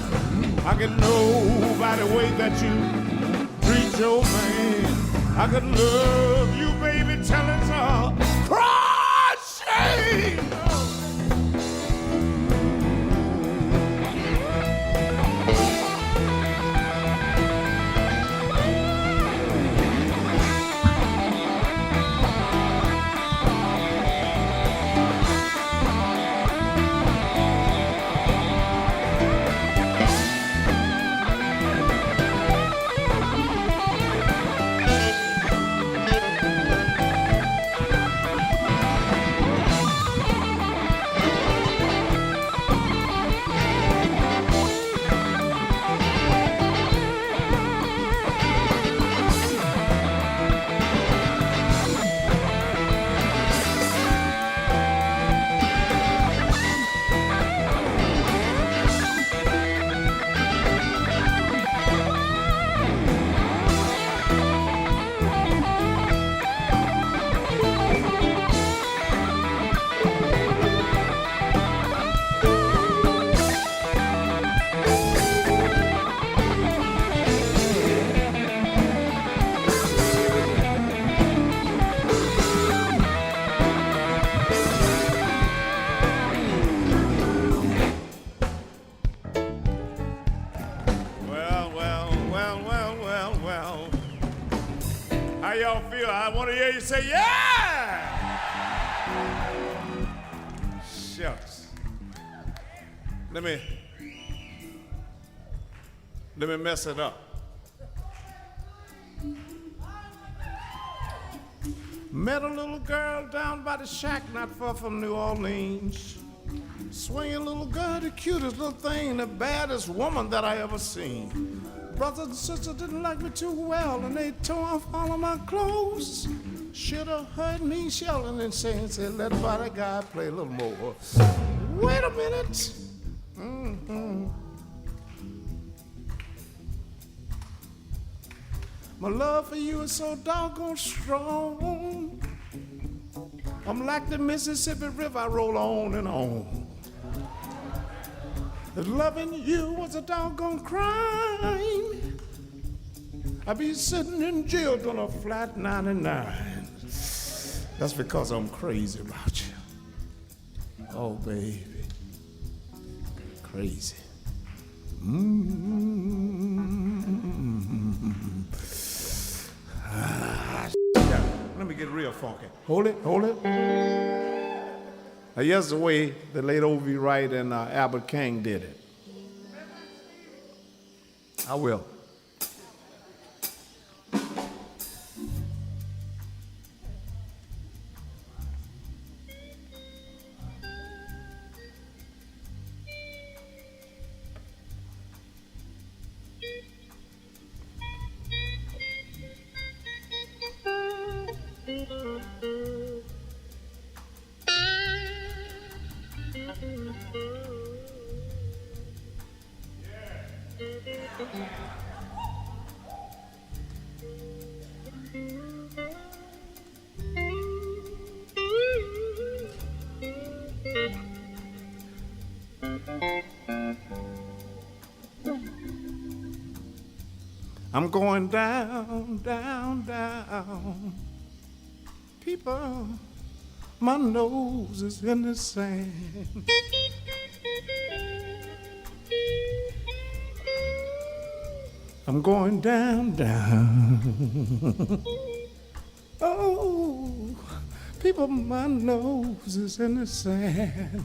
I could know by the way that you treat your man. I could love you, baby, till it's all crushing. How y'all feel? I want to hear you say, yeah! Shucks. Let me mess it up. Met a little girl down by the shack not far from New Orleans. Swinging little girl, the cutest little thing, the baddest woman that I ever seen. Brothers and sisters didn't like me too well, and they tore off all of my clothes. Should have heard me yelling and saying, let the guy play a little more. Wait a minute. Mm-hmm. My love for you is so doggone strong. I'm like the Mississippi River, I roll on and on. That loving you was a doggone crime. I'd be sitting in jail on a flat 99. That's because I'm crazy about you. Oh, baby. Crazy. Let me get real funky. Hold it. Now, here's the way the late O.V. Wright and Albert King did it. I will. I'm going down, down, down. People, my nose is in the sand. I'm going down, down. Oh, people, my nose is in the sand.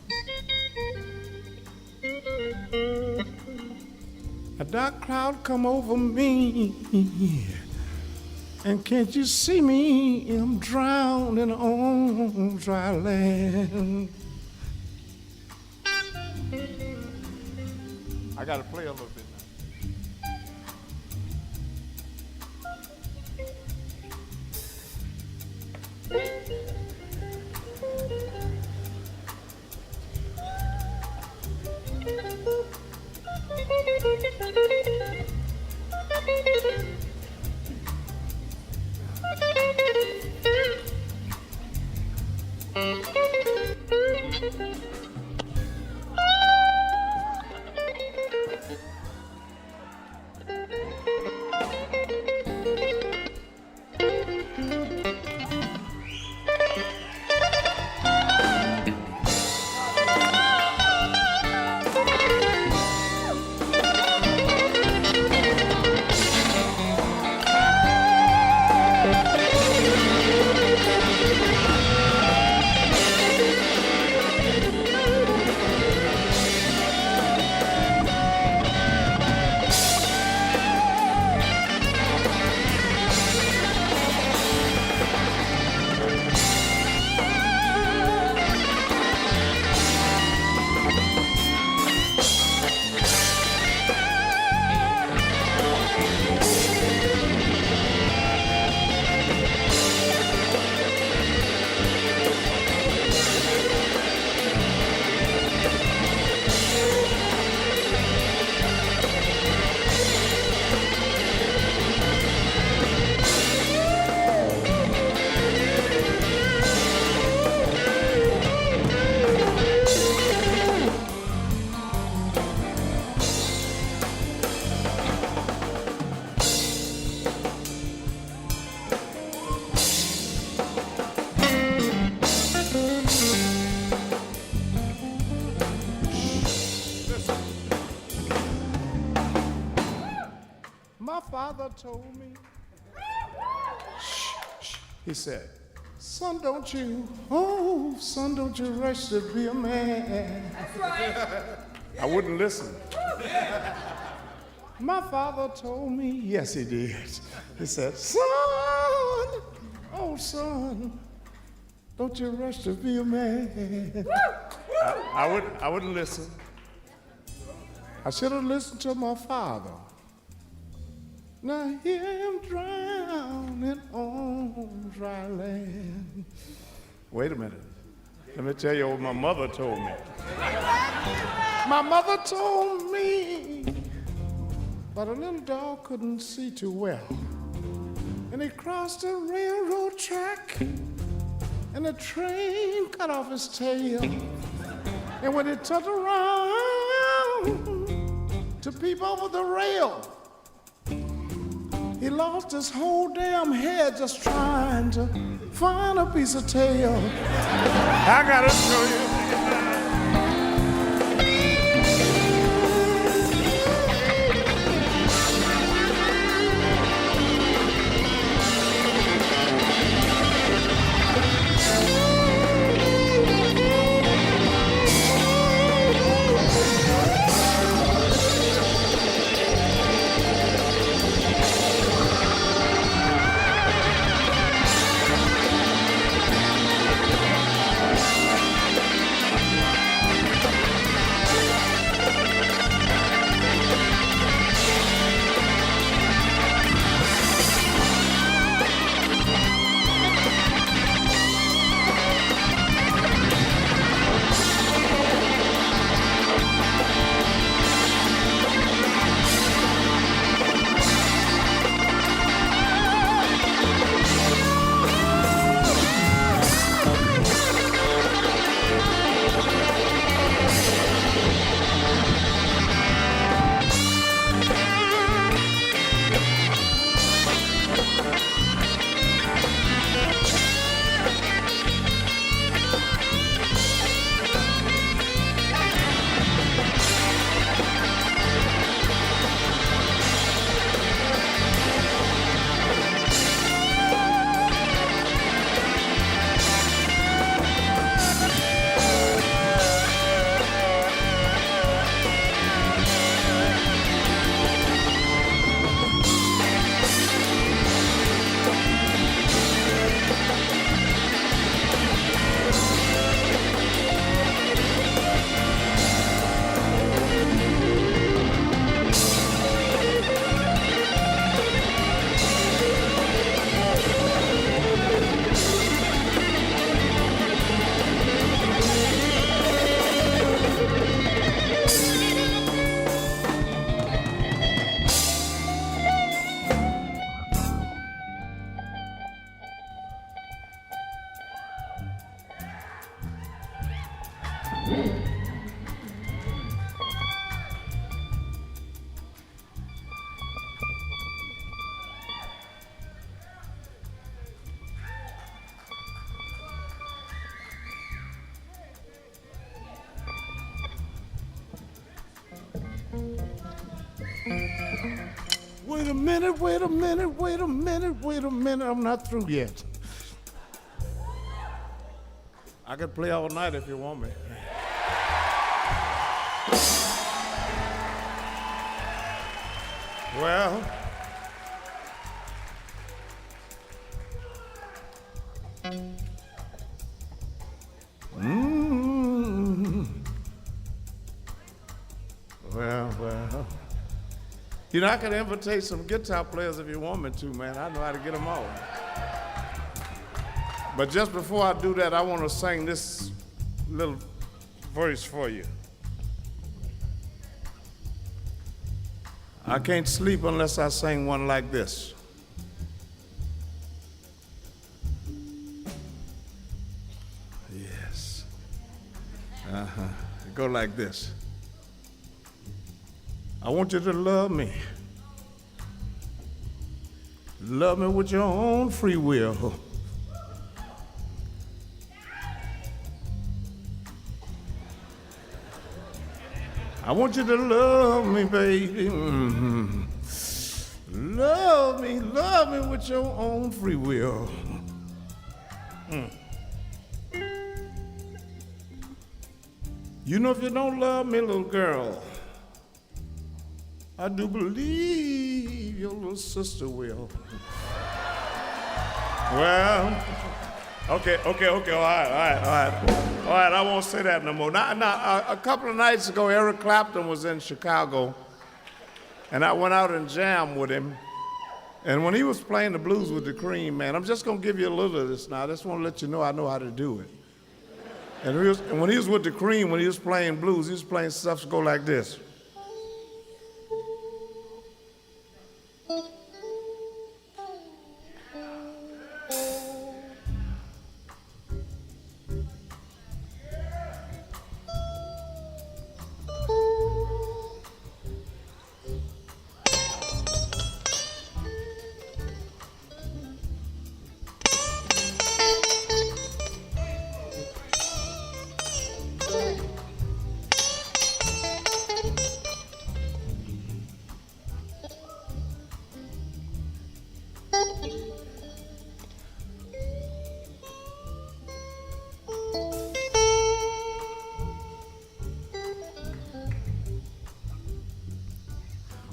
A dark cloud come over me, and can't you see me? I'm drowning on dry land. I gotta play a little bit now. My father told me, he said, son, don't you rush to be a man. That's right. I wouldn't listen. My father told me, yes, he did. He said, son, oh, son, don't you rush to be a man. I wouldn't listen. I should have listened to my father. Now here I'm drowning on dry land. Wait a minute. Let me tell you what my mother told me. My mother told me but a little dog couldn't see too well. And he crossed a railroad track and the train cut off his tail. And when he turned around to peep over the rail, he lost his whole damn head just trying to find a piece of tail. I gotta show you. Wait a minute, wait a minute, wait a minute, wait a minute. I'm not through yet. I could play all night if you want me. Well, well. You know, I can invitate some guitar players if you want me to, man. I know how to get them all. But just before I do that, I want to sing this little verse for you. I can't sleep unless I sing one like this. Yes. Go like this. I want you to love me. Love me with your own free will. I want you to love me, baby. Mm-hmm. Love me with your own free will. You know, if you don't love me, little girl, I do believe your little sister will. Well, okay, all right, I won't say that no more. Now, a couple of nights ago, Eric Clapton was in Chicago, and I went out and jammed with him. And when he was playing the blues with the Cream, man, I'm just gonna give you a little of this now. I just wanna let you know I know how to do it. And when he was with the Cream, when he was playing blues, he was playing stuff to go like this.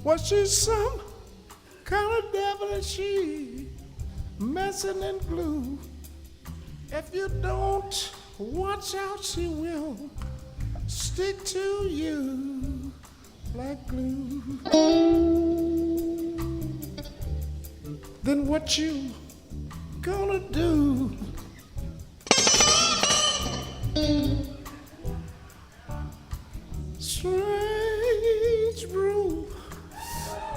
Well, she's some kind of devil and she messing in glue. If you don't watch out, she will stick to you like glue. Then what you gonna do? Strange brew,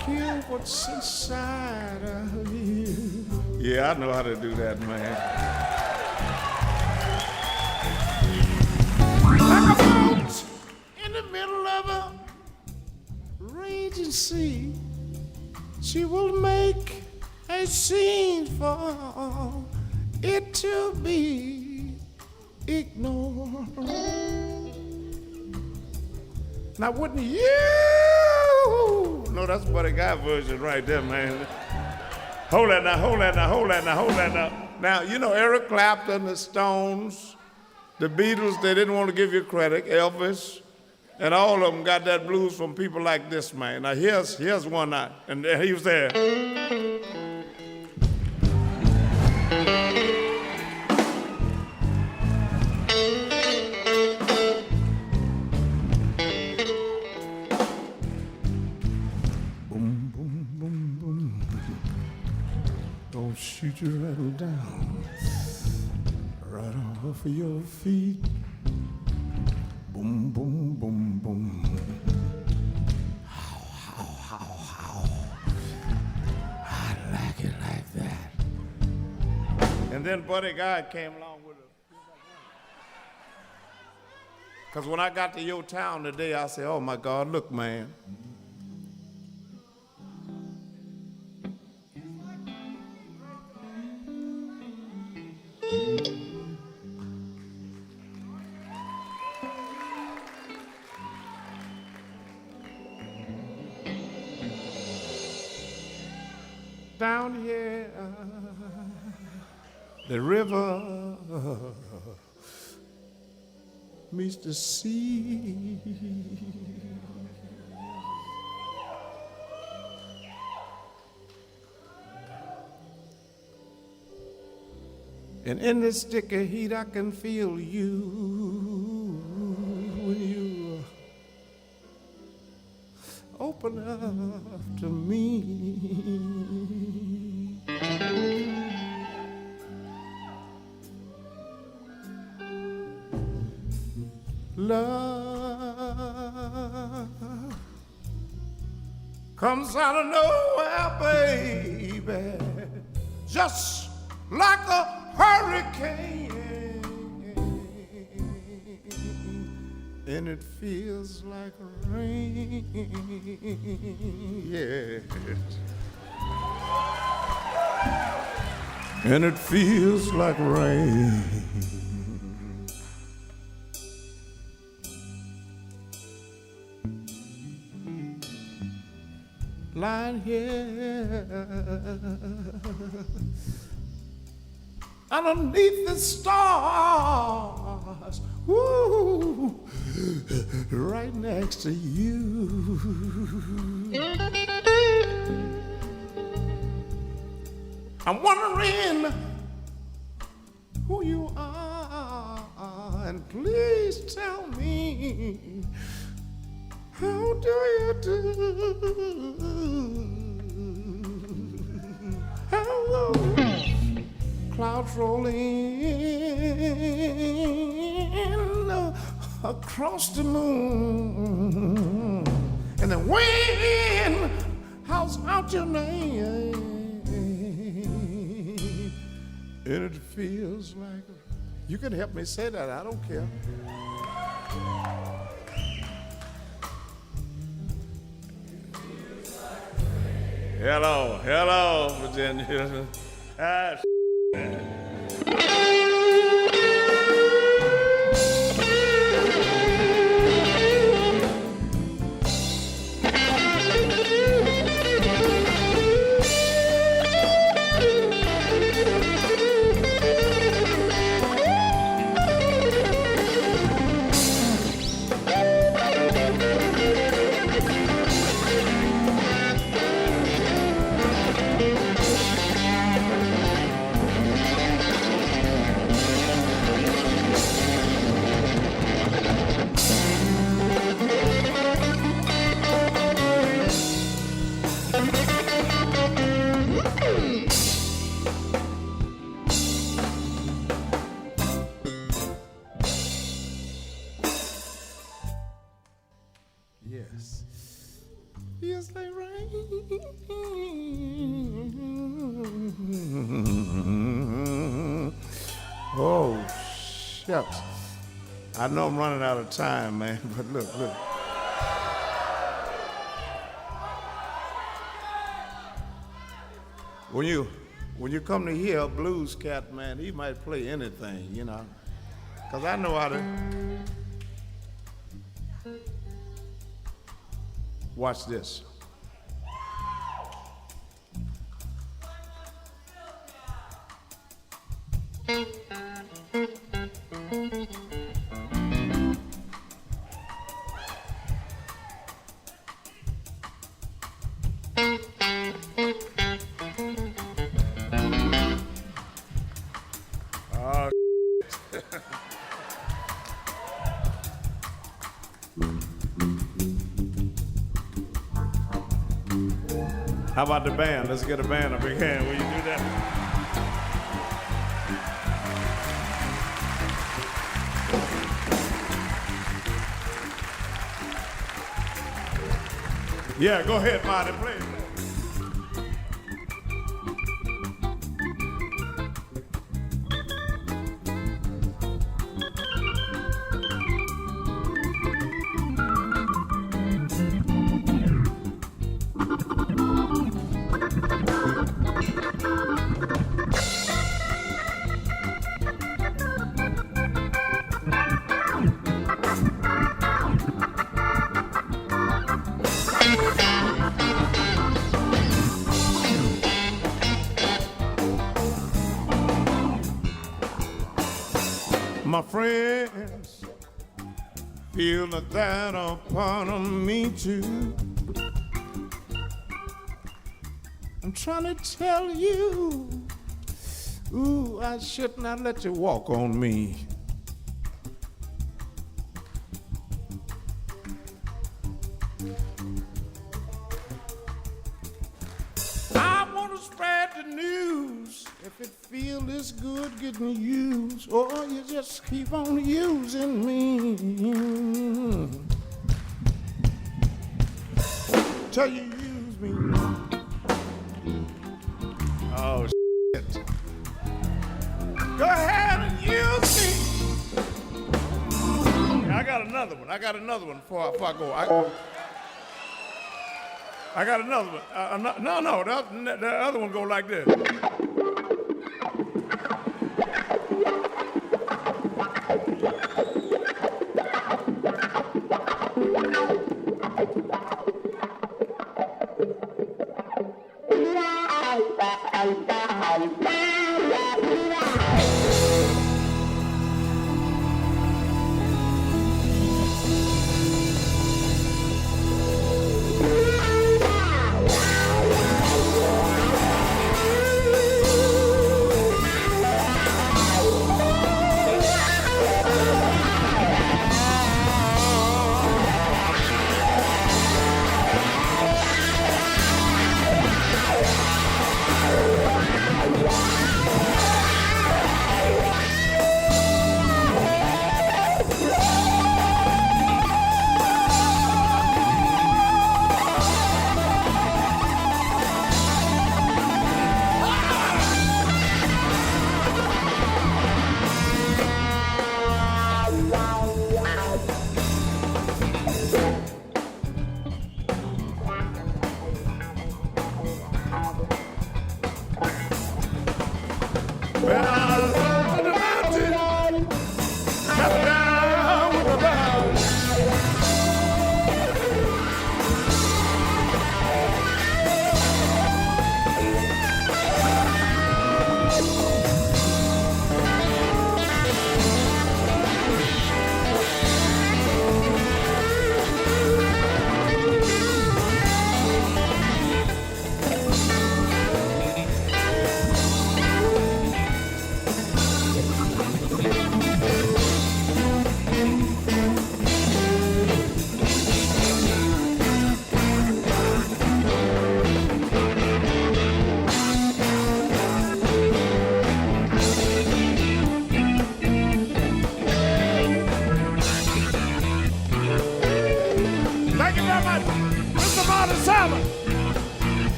kill what's inside of you. Yeah, I know how to do that, man. Like a boat in the middle of a raging sea, she will make a scene for it to be ignored. Now, wouldn't you? No, that's Buddy Guy version right there, man. Hold that now. Now, you know Eric Clapton, the Stones, the Beatles, they didn't want to give you credit, Elvis, and all of them got that blues from people like this, man. Now, here's one night, and he was there. Shoot you right down, right off of your feet. Boom, boom, boom, boom. How. I like it like that. And then Buddy Guy came along with it. Because when I got to your town today, I said, oh my God, look, man. down here, the river meets the sea. And in this sticky heat, I can feel you when you open up to me. Love comes out of nowhere, baby, just like a hurricane, and it feels like rain. Yes. And it feels like rain. Lying here underneath the stars, woo, right next to you. I'm wondering who you are, and please tell me, how do you do? Hello. Clouds rolling across the moon, and the wind howls out your name, and it feels like you can help me say that. I don't care. Hello, hello, Virginia. Yes. Feels like rain. Oh, shucks. I know I'm running out of time, man, but look. When you come to hear a blues cat, man, he might play anything, you know. 'Cause I know how to. Watch this. How about the band? Let's get a band a big hand. Will you do that? Yeah, go ahead, Marty, play. My friends feel that upon me too. I'm trying to tell you, ooh, I should not let you walk on me. I want to spread the news. If it feel this good getting used, or you just keep on using me. Till you use me. Oh, shit. Go ahead and use me. I got another one. Before I go. I got another one. No, the other one go like this.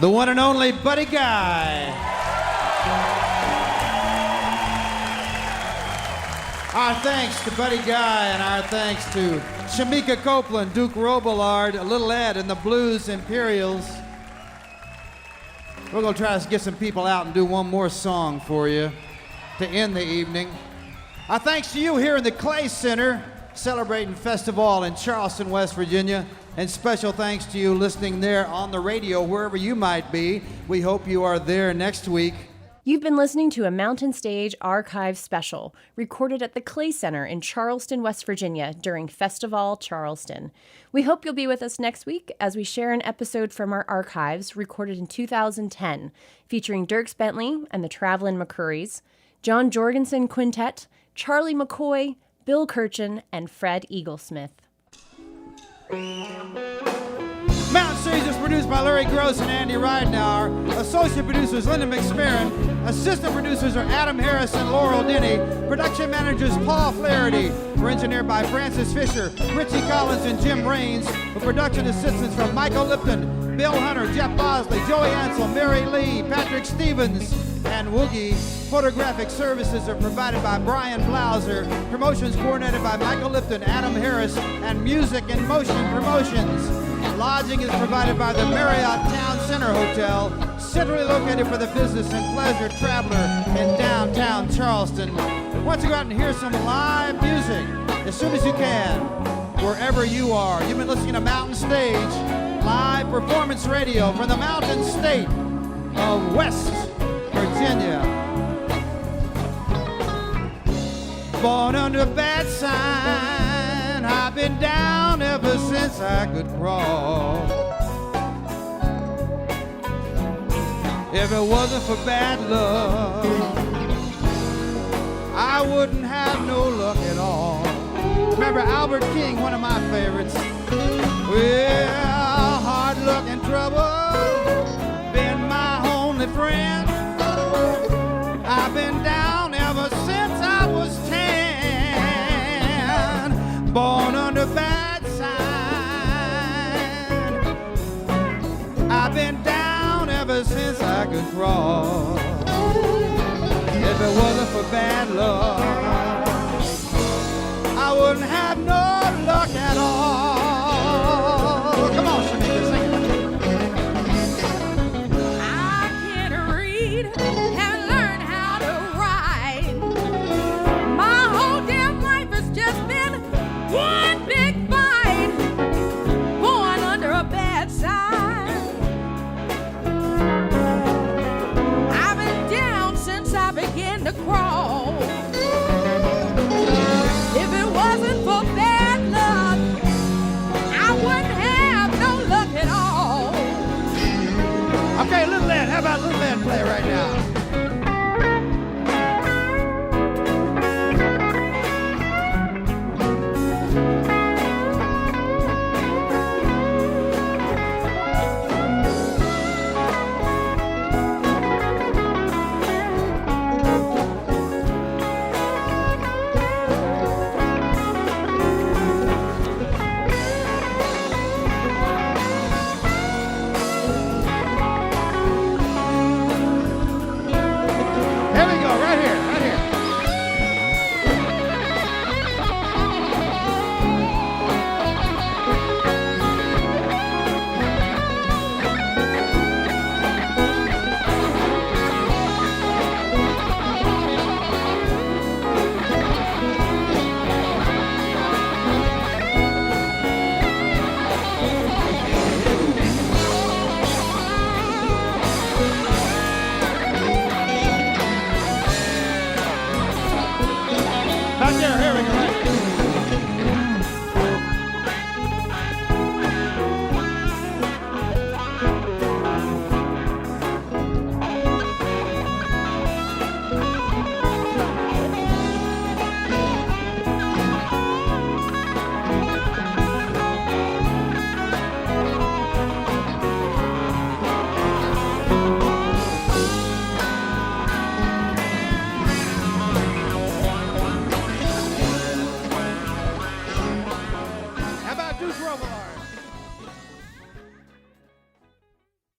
the one and only Buddy Guy. Our thanks to Buddy Guy and our thanks to Shemekia Copeland, Duke Robillard, Little Ed, and the Blues Imperials. We're going to try to get some people out and do one more song for you to end the evening. Our thanks to you here in the Clay Center, celebrating Festival in Charleston, West Virginia. And special thanks to you listening there on the radio, wherever you might be. We hope you are there next week. You've been listening to a Mountain Stage Archive special recorded at the Clay Center in Charleston, West Virginia during Festival Charleston. We hope you'll be with us next week as we share an episode from our archives recorded in 2010 featuring Dierks Bentley and the Travelin' McCurries, John Jorgensen Quintet, Charlie McCoy, Bill Kirchen, and Fred Eaglesmith. Mountain Stage is produced by Larry Gross and Andy Ridenauer. Associate producers Linda McSparron. Assistant producers are Adam Harris and Laurel Denny. Production managers Paul Flaherty. We're engineered by Francis Fisher, Richie Collins, and Jim Raines. With production assistance from Michael Lipton, Bill Hunter, Jeff Bosley, Joey Ansel, Mary Lee, Patrick Stevens, and Woogie. Photographic services are provided by Brian Blauser. Promotions coordinated by Michael Lipton, Adam Harris, and Music in Motion Promotions. Lodging is provided by the Marriott Town Center Hotel, centrally located for the business and pleasure traveler in downtown Charleston. Why don't you go out and hear some live music as soon as you can, wherever you are. You've been listening to Mountain Stage, live performance radio from the Mountain State of West Virginia. Born under a bad sign, I've been down ever since I could crawl. If it wasn't for bad luck, I wouldn't have no luck at all. Remember Albert King, one of my favorites. Well, hard luck and trouble been my only friend. I've been down ever since I was 10. Born under bad sign. I've been down ever since I could crawl. If it wasn't for bad luck, I wouldn't have no luck at all. Come on, Shemekia, sing it. I can't read and learn how to write. My whole damn life has just been one big fight. Born under a bad sign. I've been down since I began to crawl. If it wasn't for bad luck, I wouldn't have no luck at all. Okay, Little Ed, how about Little Ed play right now?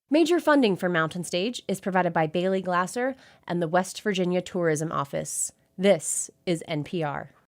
Major funding for Mountain Stage is provided by Bailey Glasser and the West Virginia Tourism Office. This is NPR.